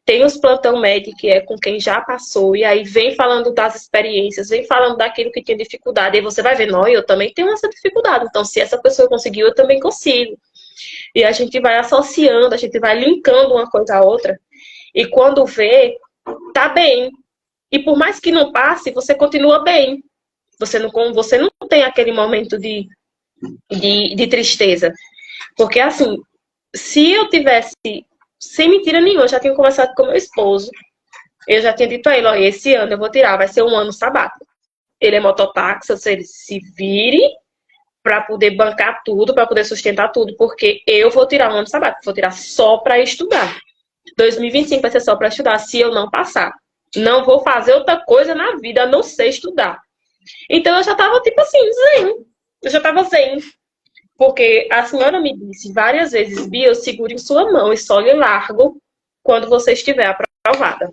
Tem os plantão médico, que é com quem já passou, e aí vem falando das experiências, vem falando daquilo que tinha dificuldade, e aí você vai ver, não, eu também tenho essa dificuldade, então se essa pessoa conseguiu, eu também consigo. E a gente vai associando, a gente vai linkando uma coisa à outra, e quando vê, tá bem. E por mais que não passe, você continua bem. Você não tem aquele momento de tristeza. Porque, assim, se eu tivesse, sem mentira nenhuma, eu já tinha conversado com meu esposo, eu já tinha dito a ele, ó, esse ano eu vou tirar, vai ser um ano sabático. Ele é mototáxi, ou seja, ele se vire para poder bancar tudo, para poder sustentar tudo, porque eu vou tirar um ano sabático, vou tirar só para estudar. 2025 vai ser só para estudar, se eu não passar. Não vou fazer outra coisa na vida, a não ser estudar. Então eu já tava, tipo assim, zen. Eu já tava zen. Porque a senhora me disse várias vezes, Bia, eu seguro em sua mão e só lhe largo quando você estiver aprovada.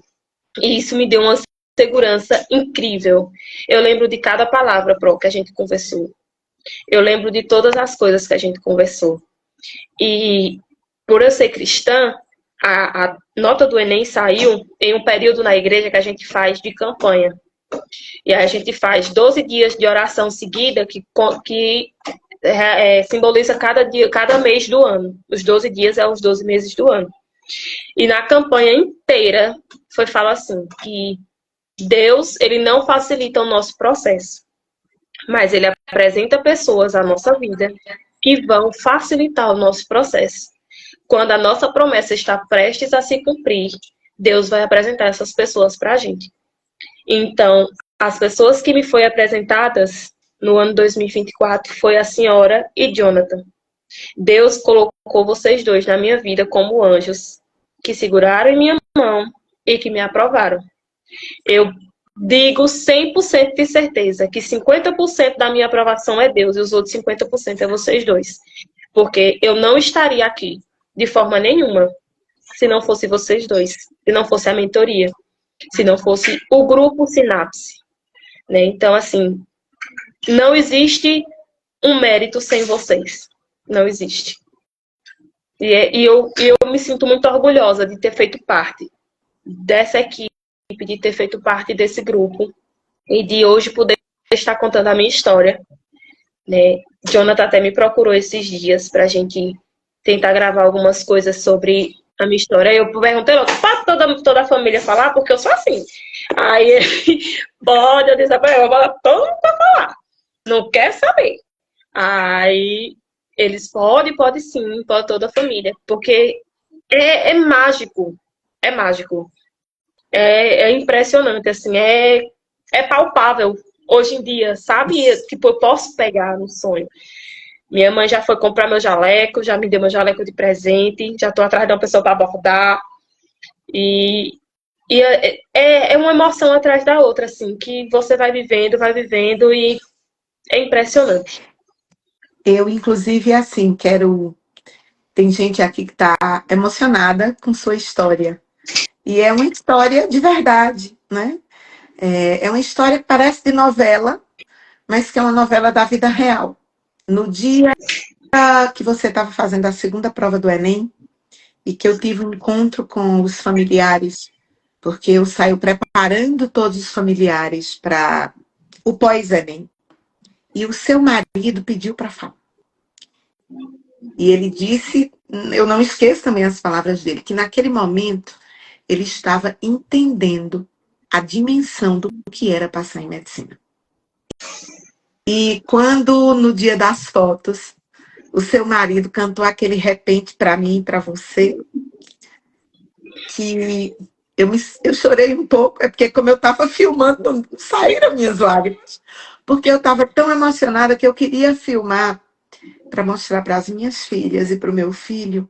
E isso me deu uma segurança incrível. Eu lembro de cada palavra, Pro, que a gente conversou. Eu lembro de todas as coisas que a gente conversou. E por eu ser cristã, a nota do Enem saiu em um período na igreja que a gente faz de campanha. E aí a gente faz 12 dias de oração seguida que simboliza cada dia, cada mês do ano. Os 12 dias é os 12 meses do ano. E na campanha inteira fala assim, que Deus, ele não facilita o nosso processo, mas ele apresenta pessoas à nossa vida que vão facilitar o nosso processo. Quando a nossa promessa está prestes a se cumprir, Deus vai apresentar essas pessoas para a gente. Então, as pessoas que me foram apresentadas no ano 2024 foi a senhora e Jonathan. Deus colocou vocês dois na minha vida como anjos que seguraram em minha mão e que me aprovaram. Eu digo 100% de certeza que 50% da minha aprovação é Deus e os outros 50% é vocês dois. Porque eu não estaria aqui de forma nenhuma se não fosse vocês dois, se não fosse a mentoria, se não fosse o grupo Sinapse. Né? Então, assim, não existe um mérito sem vocês. Não existe. E eu me sinto muito orgulhosa de ter feito parte dessa equipe, de ter feito parte desse grupo e de hoje poder estar contando a minha história. Né? Jonathan até me procurou esses dias para a gente tentar gravar algumas coisas sobre a minha história. Eu perguntei logo para toda a família falar, porque eu sou assim. Aí ele pode, eu disse, eu vou falar todo mundo para falar. Não quer saber. Aí eles pode sim, pode toda a família. Porque é mágico. É mágico. É impressionante, assim, é palpável hoje em dia, sabe? Tipo, eu posso pegar no sonho. Minha mãe já foi comprar meu jaleco, já me deu meu jaleco de presente, já tô atrás de uma pessoa para abordar. E é uma emoção atrás da outra, assim, que você vai vivendo e é impressionante. Eu, inclusive, assim, quero. Tem gente aqui que está emocionada com sua história. E é uma história de verdade, né? É uma história que parece de novela, mas que é uma novela da vida real. No dia que você estava fazendo a segunda prova do Enem, e que eu tive um encontro com os familiares, porque eu saio preparando todos os familiares para o pós-Enem. E o seu marido pediu para falar. E ele disse, eu não esqueço também as palavras dele, que naquele momento ele estava entendendo a dimensão do que era passar em medicina. E quando, no dia das fotos, o seu marido cantou aquele repente para mim e para você, que eu chorei um pouco, é porque como eu estava filmando, não saíram minhas lágrimas, porque eu estava tão emocionada que eu queria filmar para mostrar para as minhas filhas e para o meu filho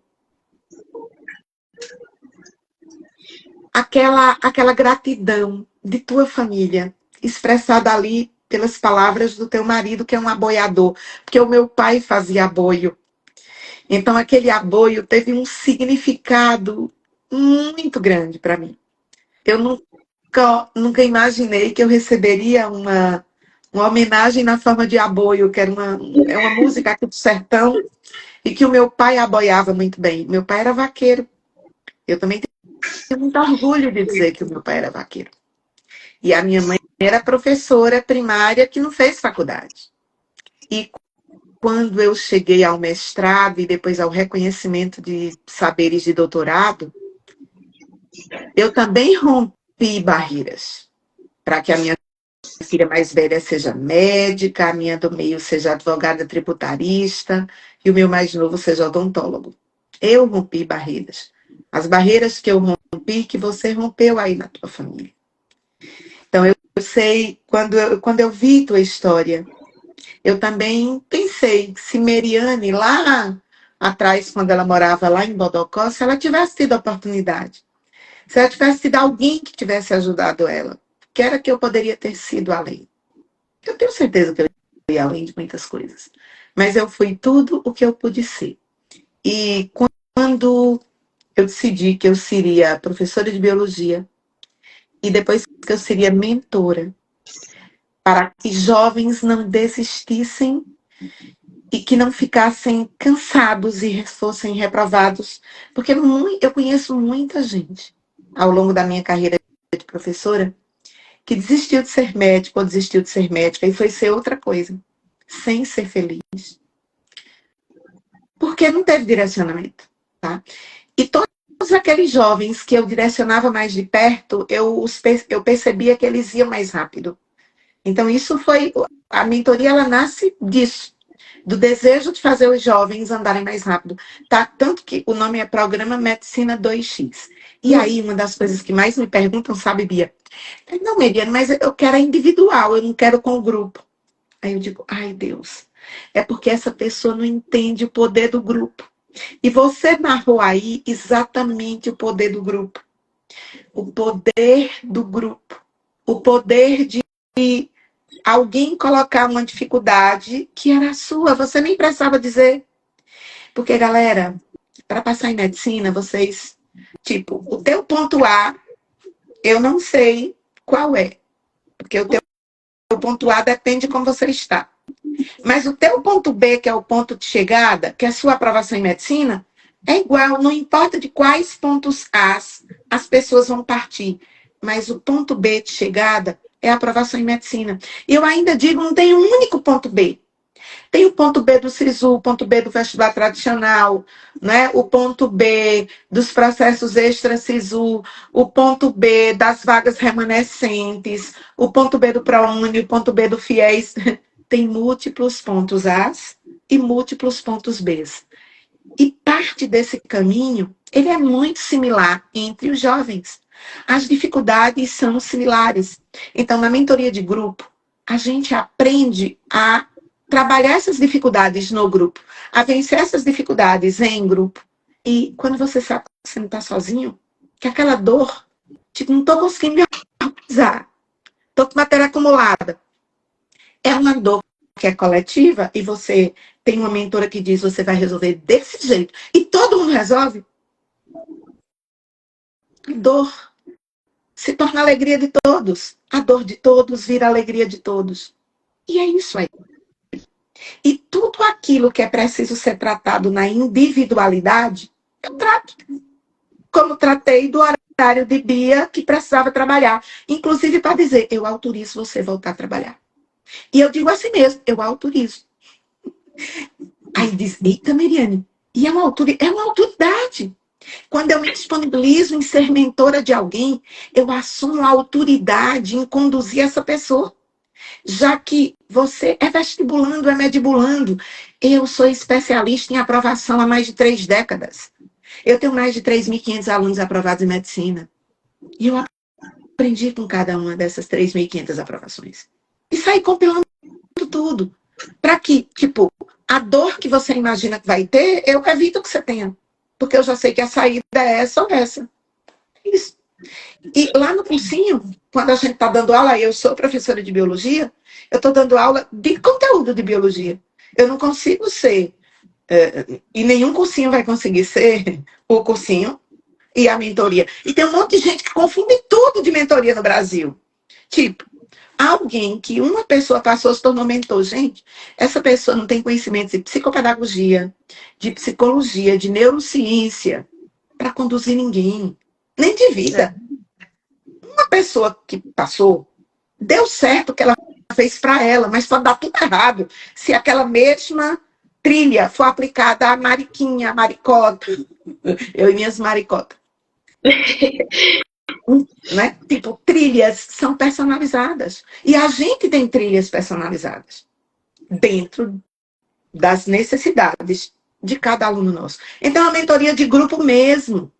aquela gratidão de tua família, expressada ali pelas palavras do teu marido, que é um aboiador, porque o meu pai fazia aboio. Então, aquele aboio teve um significado muito grande para mim. Eu nunca imaginei que eu receberia uma homenagem na forma de aboio, que é uma música aqui do sertão, e que o meu pai aboiava muito bem. Meu pai era vaqueiro. Eu também tenho muito orgulho de dizer que o meu pai era vaqueiro. E a minha mãe era professora primária que não fez faculdade. E quando eu cheguei ao mestrado e depois ao reconhecimento de saberes de doutorado, eu também rompi barreiras para que a minha filha mais velha seja médica, a minha do meio seja advogada tributarista e o meu mais novo seja odontólogo. Eu rompi barreiras. As barreiras que eu rompi, que você rompeu aí na tua família. Então, eu sei, quando eu vi tua história, eu também pensei se Meriane, lá atrás, quando ela morava lá em Bodocó, se ela tivesse tido a oportunidade, se ela tivesse tido alguém que tivesse ajudado ela, que era que eu poderia ter sido além. Eu tenho certeza que eu fui além de muitas coisas. Mas eu fui tudo o que eu pude ser. E quando eu decidi que eu seria professora de biologia, e depois que eu seria mentora, para que jovens não desistissem e que não ficassem cansados e fossem reprovados, porque eu conheço muita gente ao longo da minha carreira de professora que desistiu de ser médico ou desistiu de ser médica e foi ser outra coisa, sem ser feliz. Porque não teve direcionamento, tá? E todos aqueles jovens que eu direcionava mais de perto, eu percebia que eles iam mais rápido. Então, isso foi... A mentoria, ela nasce disso, do desejo de fazer os jovens andarem mais rápido. Tá? Tanto que o nome é Programa Medicina 2X. E aí, uma das coisas que mais me perguntam, sabe, Bia? Não, Meriane, mas eu quero individual, eu não quero com o grupo. Aí eu digo, ai, Deus, é porque essa pessoa não entende o poder do grupo. E você narrou aí exatamente o poder do grupo. O poder do grupo. O poder de alguém colocar uma dificuldade que era sua, você nem precisava dizer. Porque, galera, para passar em medicina, vocês, tipo, o teu ponto A, eu não sei qual é. Porque o teu ponto A depende de como você está. Mas o teu ponto B, que é o ponto de chegada, que é a sua aprovação em medicina, é igual, não importa de quais pontos A as pessoas vão partir. Mas o ponto B de chegada é a aprovação em medicina. E eu ainda digo, não tem um único ponto B. Tem o ponto B do SISU, o ponto B do vestibular tradicional, né? O ponto B dos processos extra-SISU, o ponto B das vagas remanescentes, o ponto B do ProUni, o ponto B do FIES. Tem múltiplos pontos As e múltiplos pontos Bs. E parte desse caminho, ele é muito similar entre os jovens. As dificuldades são similares. Então, na mentoria de grupo, a gente aprende a trabalhar essas dificuldades no grupo, a vencer essas dificuldades em grupo. E quando você sabe que você não está sozinho, que aquela dor, tipo, não estou conseguindo me organizar, estou com matéria acumulada. É uma dor que é coletiva e você tem uma mentora que diz você vai resolver desse jeito. E todo mundo resolve. A dor se torna a alegria de todos. A dor de todos vira a alegria de todos. E é isso aí. E tudo aquilo que é preciso ser tratado na individualidade, eu trato. Como tratei do horário de Bia que precisava trabalhar. Inclusive para dizer, eu autorizo você voltar a trabalhar. E eu digo assim mesmo, eu autorizo. Aí diz, eita, Meriane, e é uma autoridade. Quando eu me disponibilizo em ser mentora de alguém, eu assumo a autoridade em conduzir essa pessoa. Já que você é vestibulando, é medibulando. Eu sou especialista em aprovação há mais de 3 décadas. Eu tenho mais de 3.500 alunos aprovados em medicina. E eu aprendi com cada uma dessas 3.500 aprovações. E saí compilando tudo. Para que, tipo, a dor que você imagina que vai ter, eu evito que você tenha. Porque eu já sei que a saída é essa ou essa. Isso. E lá no cursinho, quando a gente está dando aula, eu sou professora de biologia, eu estou dando aula de conteúdo de biologia. Eu não consigo ser, e nenhum cursinho vai conseguir ser o cursinho e a mentoria. E tem um monte de gente que confunde tudo de mentoria no Brasil. Tipo, alguém que uma pessoa passou se tornou mentor. Gente, essa pessoa não tem conhecimento de psicopedagogia, de psicologia, de neurociência, para conduzir ninguém. Nem de vida. Uma pessoa que passou, deu certo o que ela fez para ela, mas pode dar tudo errado se aquela mesma trilha for aplicada à mariquinha, à maricota. Eu e minhas maricotas. Né? Tipo, trilhas são personalizadas. E a gente tem trilhas personalizadas dentro das necessidades de cada aluno nosso. Então, é uma mentoria de grupo mesmo.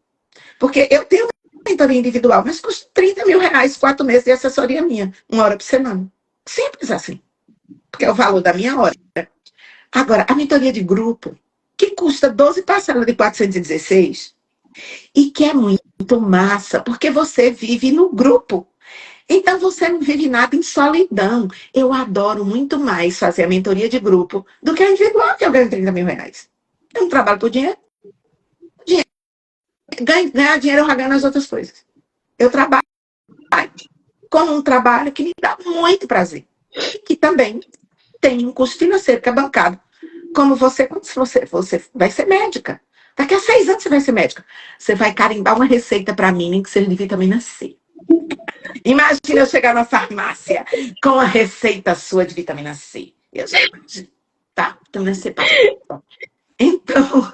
Porque eu tenho uma mentoria individual, mas custa 30 mil reais, 4 meses de assessoria minha, 1 hora por semana. Simples assim. Porque é o valor da minha hora. Agora, a mentoria de grupo, que custa 12 parcelas de 416, e que é muito massa, porque você vive no grupo. Então, você não vive nada em solidão. Eu adoro muito mais fazer a mentoria de grupo do que a individual, que eu ganho 30 mil reais. Eu não trabalho por dinheiro. Ganhar dinheiro eu já ganho nas outras coisas. Eu trabalho com um trabalho que me dá muito prazer. E que também tem um custo financeiro que é bancado. Como você, quando você vai ser médica. Daqui a 6 anos você vai ser médica. Você vai carimbar uma receita para mim que seja de vitamina C. Imagina eu chegar na farmácia com a receita sua de vitamina C. Eu já imagino. Tá, vitamina C. Então,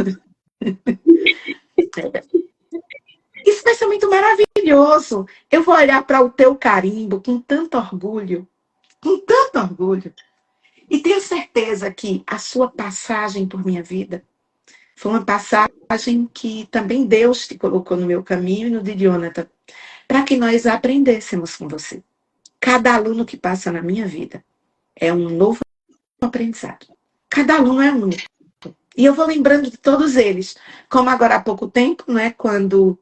isso vai ser muito maravilhoso. Eu vou olhar para o teu carimbo com tanto orgulho. Com tanto orgulho. E tenho certeza que a sua passagem por minha vida foi uma passagem que também Deus te colocou no meu caminho e no de Jonathan, para que nós aprendêssemos com você. Cada aluno que passa na minha vida é um novo aprendizado. Cada aluno é único. E eu vou lembrando de todos eles. Como agora há pouco tempo, né, quando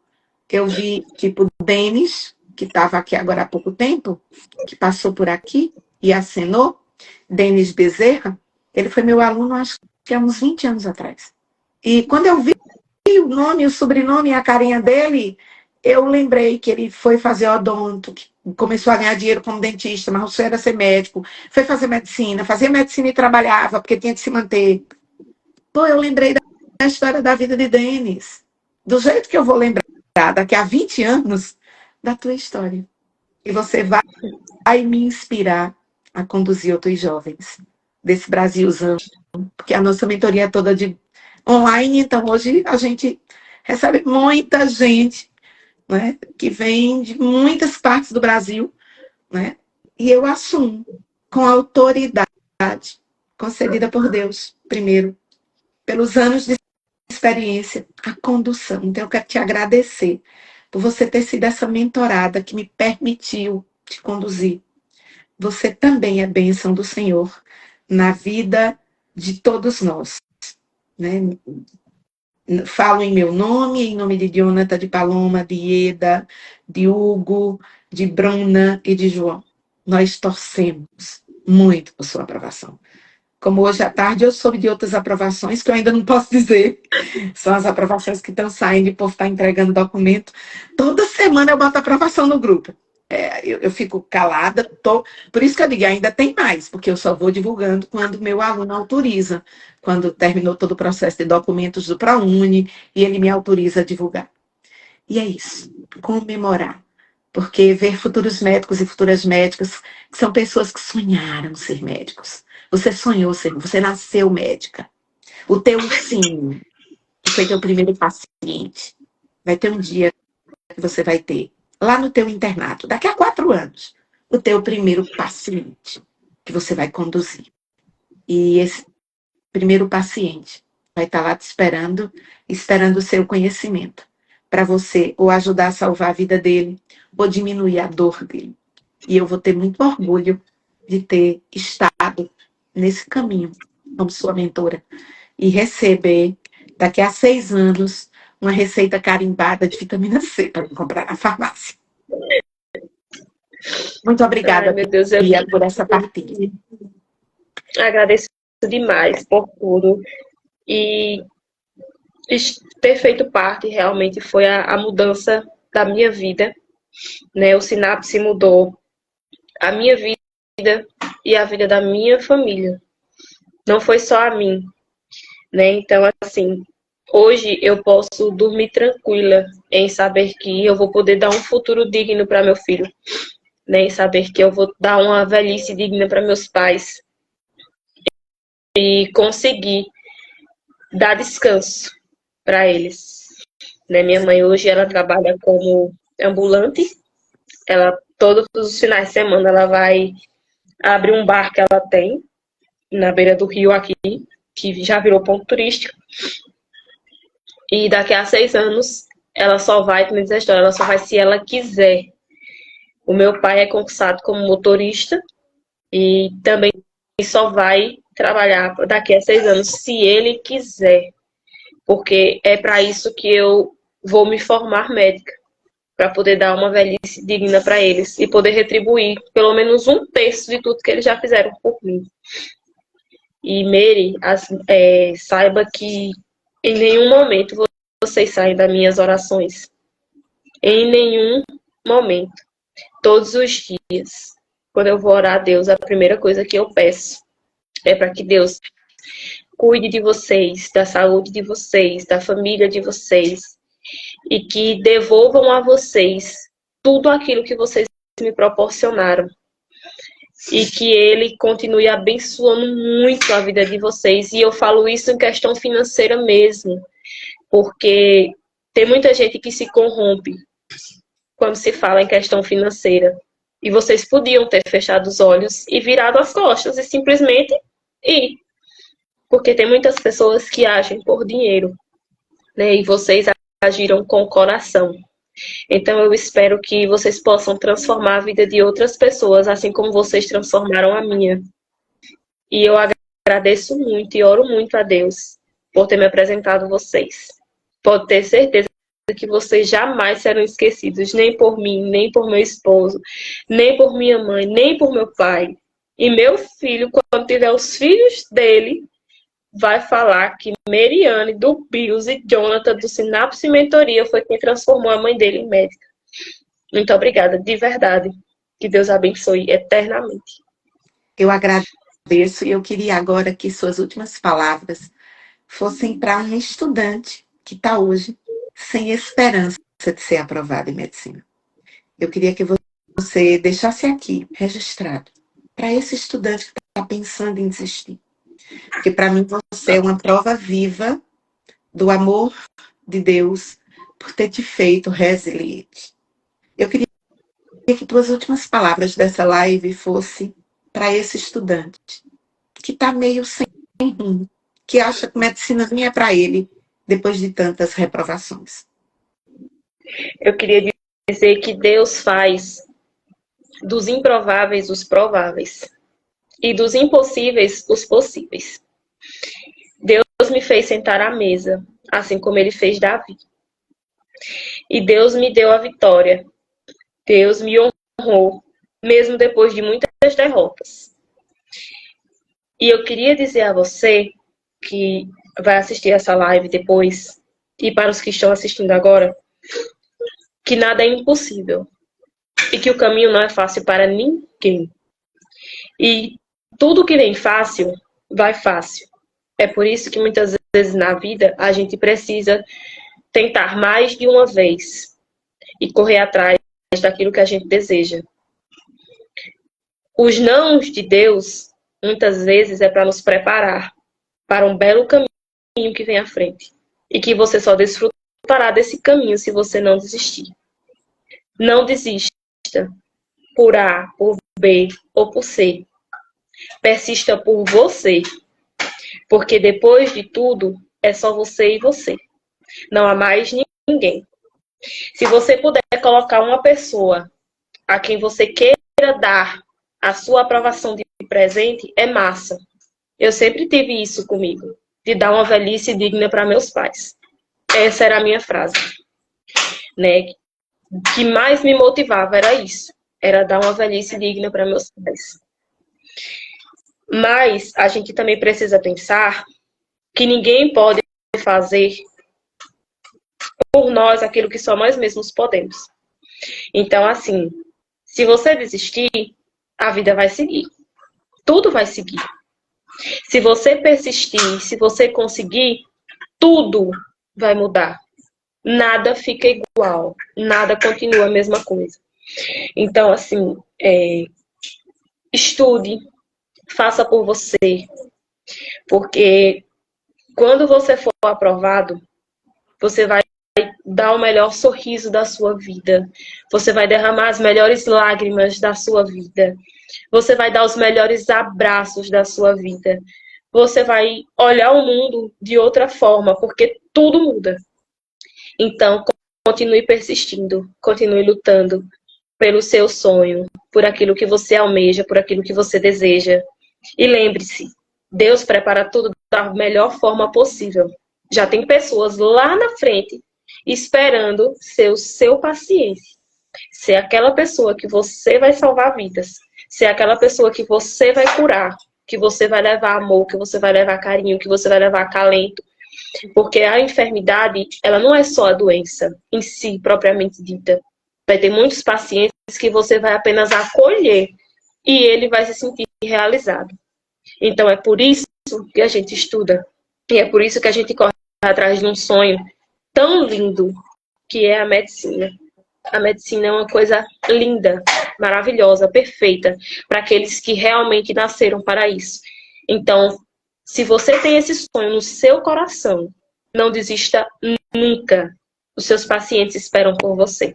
eu vi, tipo, o Denis, que estava aqui agora há pouco tempo, que passou por aqui e acenou, Denis Bezerra, ele foi meu aluno, acho que há uns 20 anos atrás. E quando eu vi o nome, o sobrenome e a carinha dele, eu lembrei que ele foi fazer odonto, que começou a ganhar dinheiro como dentista, mas o sonho era ser médico, foi fazer medicina, fazia medicina e trabalhava, porque tinha que se manter. Pô, eu lembrei da história da vida de Denis, do jeito que eu vou lembrar daqui a 20 anos da tua história. E você vai me inspirar a conduzir outros jovens desse Brasilzão, porque a nossa mentoria é toda de online, então hoje a gente recebe muita gente, né, que vem de muitas partes do Brasil, né, e eu assumo com a autoridade concedida por Deus, primeiro, pelos anos de experiência, a condução. Então eu quero te agradecer por você ter sido essa mentorada que me permitiu te conduzir. Você também é bênção do Senhor na vida de todos nós, né? Falo em meu nome, em nome de Jonathan, de Paloma, de Ieda, de Hugo, de Bruna e de João. Nós torcemos muito por sua aprovação. Como hoje à tarde eu soube de outras aprovações que eu ainda não posso dizer. São as aprovações que estão saindo e o povo está entregando documento. Toda semana eu boto aprovação no grupo. Eu fico calada, por isso que eu digo, ainda tem mais, porque eu só vou divulgando quando meu aluno autoriza, quando terminou todo o processo de documentos do ProUni, e ele me autoriza a divulgar. E é isso, comemorar, porque ver futuros médicos e futuras médicas, que são pessoas que sonharam ser médicos. Você sonhou ser, você nasceu médica. O teu ursinho, que foi teu primeiro paciente, vai ter um dia que você vai ter lá no teu internato, daqui a 4 anos, o teu primeiro paciente que você vai conduzir. E esse primeiro paciente vai estar lá te esperando o seu conhecimento, para você ou ajudar a salvar a vida dele, ou diminuir a dor dele. E eu vou ter muito orgulho de ter estado nesse caminho, como sua mentora, e receber, daqui a 6 anos, uma receita carimbada de vitamina C para comprar na farmácia. Muito obrigada, Ai, meu Deus, Bia, por essa partilha. Agradeço demais por tudo. E ter feito parte realmente foi a mudança da minha vida, né? O Sinapse mudou a minha vida e a vida da minha família. Não foi só a mim, né? Então, assim, hoje eu posso dormir tranquila em saber que eu vou poder dar um futuro digno para meu filho, né? Em saber que eu vou dar uma velhice digna para meus pais e conseguir dar descanso para eles. Né? Minha mãe hoje ela trabalha como ambulante. Ela todos os finais de semana ela vai abrir um bar que ela tem na beira do rio aqui, que já virou ponto turístico. E daqui a 6 anos ela só vai, como diz a história, ela só vai se ela quiser. O meu pai é concursado como motorista e também só vai trabalhar daqui a 6 anos se ele quiser. Porque é para isso que eu vou me formar médica, para poder dar uma velhice digna para eles e poder retribuir pelo menos 1/3 de tudo que eles já fizeram por mim. E Mary, saiba que em nenhum momento vocês saem das minhas orações. Em nenhum momento. Todos os dias, quando eu vou orar a Deus, a primeira coisa que eu peço é para que Deus cuide de vocês, da saúde de vocês, da família de vocês, e que devolvam a vocês tudo aquilo que vocês me proporcionaram. E que Ele continue abençoando muito a vida de vocês. E eu falo isso em questão financeira mesmo, porque tem muita gente que se corrompe quando se fala em questão financeira. E vocês podiam ter fechado os olhos e virado as costas e simplesmente ir. Porque tem muitas pessoas que agem por dinheiro, né? E vocês agiram com o coração. Então eu espero que vocês possam transformar a vida de outras pessoas, assim como vocês transformaram a minha. E eu agradeço muito e oro muito a Deus por ter me apresentado vocês. Pode ter certeza que vocês jamais serão esquecidos, nem por mim, nem por meu esposo, nem por minha mãe, nem por meu pai. E meu filho, quando tiver os filhos dele, vai falar que Meriane, do Bios e Jonathan, do Sinapse Mentoria, foi quem transformou a mãe dele em médica. Muito obrigada, de verdade. Que Deus abençoe eternamente. Eu agradeço e eu queria agora que suas últimas palavras fossem para um estudante que está hoje sem esperança de ser aprovado em medicina. Eu queria que você deixasse aqui registrado para esse estudante que está pensando em desistir. Porque para mim você é uma prova viva do amor de Deus por ter te feito resiliente. Eu queria que tuas últimas palavras dessa live fossem para esse estudante que está meio sem rumo, que acha que medicina nem é para ele depois de tantas reprovações. Eu queria dizer que Deus faz dos improváveis os prováveis e dos impossíveis os possíveis. Deus me fez sentar à mesa, assim como Ele fez Davi. E Deus me deu a vitória. Deus me honrou, mesmo depois de muitas derrotas. E eu queria dizer a você que vai assistir essa live depois, e para os que estão assistindo agora, que nada é impossível. E que o caminho não é fácil para ninguém. E tudo que vem fácil, vai fácil. É por isso que muitas vezes na vida a gente precisa tentar mais de uma vez e correr atrás daquilo que a gente deseja. Os nãos de Deus, muitas vezes, é para nos preparar para um belo caminho que vem à frente. E que você só desfrutará desse caminho se você não desistir. Não desista por A, por B ou por C. Persista por você. Porque depois de tudo, é só você e você. Não há mais ninguém. Se você puder colocar uma pessoa a quem você queira dar a sua aprovação de presente, é massa. Eu sempre tive isso comigo, de dar uma velhice digna para meus pais. essa era a minha frase, né? O que mais me motivava era isso, era dar uma velhice digna para meus pais. Mas a gente também precisa pensar que ninguém pode fazer por nós aquilo que só nós mesmos podemos. Então, assim, se você desistir, a vida vai seguir. Tudo vai seguir. Se você persistir, se você conseguir, tudo vai mudar. Nada fica igual. Nada continua a mesma coisa. Então, assim, estude, faça por você. Porque quando você for aprovado, você vai dar o melhor sorriso da sua vida. Você vai derramar as melhores lágrimas da sua vida. Você vai dar os melhores abraços da sua vida. Você vai olhar o mundo de outra forma, porque tudo muda. Então, continue persistindo, continue lutando pelo seu sonho, por aquilo que você almeja, por aquilo que você deseja. E lembre-se, Deus prepara tudo da melhor forma possível. Já tem pessoas lá na frente esperando ser o seu paciente. Ser aquela pessoa que você vai salvar vidas. Ser aquela pessoa que você vai curar. Que você vai levar amor, que você vai levar carinho, que você vai levar acalento. Porque a enfermidade, ela não é só a doença em si, propriamente dita. Vai ter muitos pacientes que você vai apenas acolher e ele vai se sentir realizado. Então é por isso que a gente estuda. E é por isso que a gente corre atrás de um sonho tão lindo que é a medicina. A medicina é uma coisa linda, maravilhosa, perfeita para aqueles que realmente nasceram para isso. Então, se você tem esse sonho no seu coração, não desista nunca. Os seus pacientes esperam por você.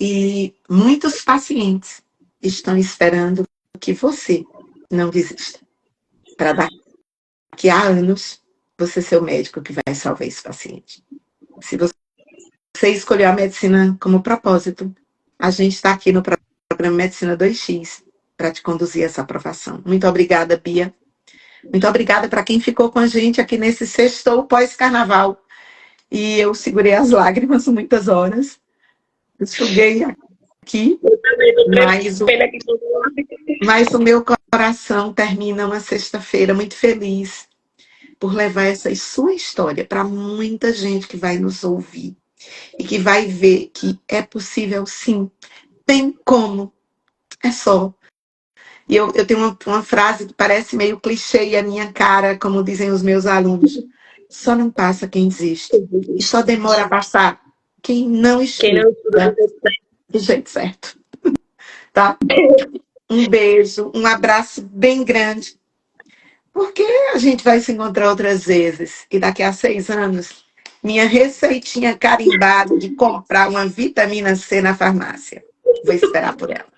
E muitos pacientes estão esperando que você não desista. Para daqui a anos, você ser o médico que vai salvar esse paciente. Se você escolheu a medicina como propósito, a gente está aqui no programa Medicina 2X para te conduzir a essa aprovação. Muito obrigada, Bia. Muito obrigada para quem ficou com a gente aqui nesse sextou pós-carnaval. E eu segurei as lágrimas muitas horas. Enxuguei aqui, mas o meu coração termina uma sexta-feira muito feliz por levar essa sua história para muita gente que vai nos ouvir e que vai ver que é possível sim, tem como, é só. E eu tenho uma frase que parece meio clichê e a minha cara, como dizem os meus alunos, só não passa quem desiste, e só demora a passar quem não estuda do jeito certo. Tá? Um beijo, um abraço bem grande, porque a gente vai se encontrar outras vezes, e daqui a 6 anos, minha receitinha carimbada de comprar uma vitamina C na farmácia. Vou esperar por ela.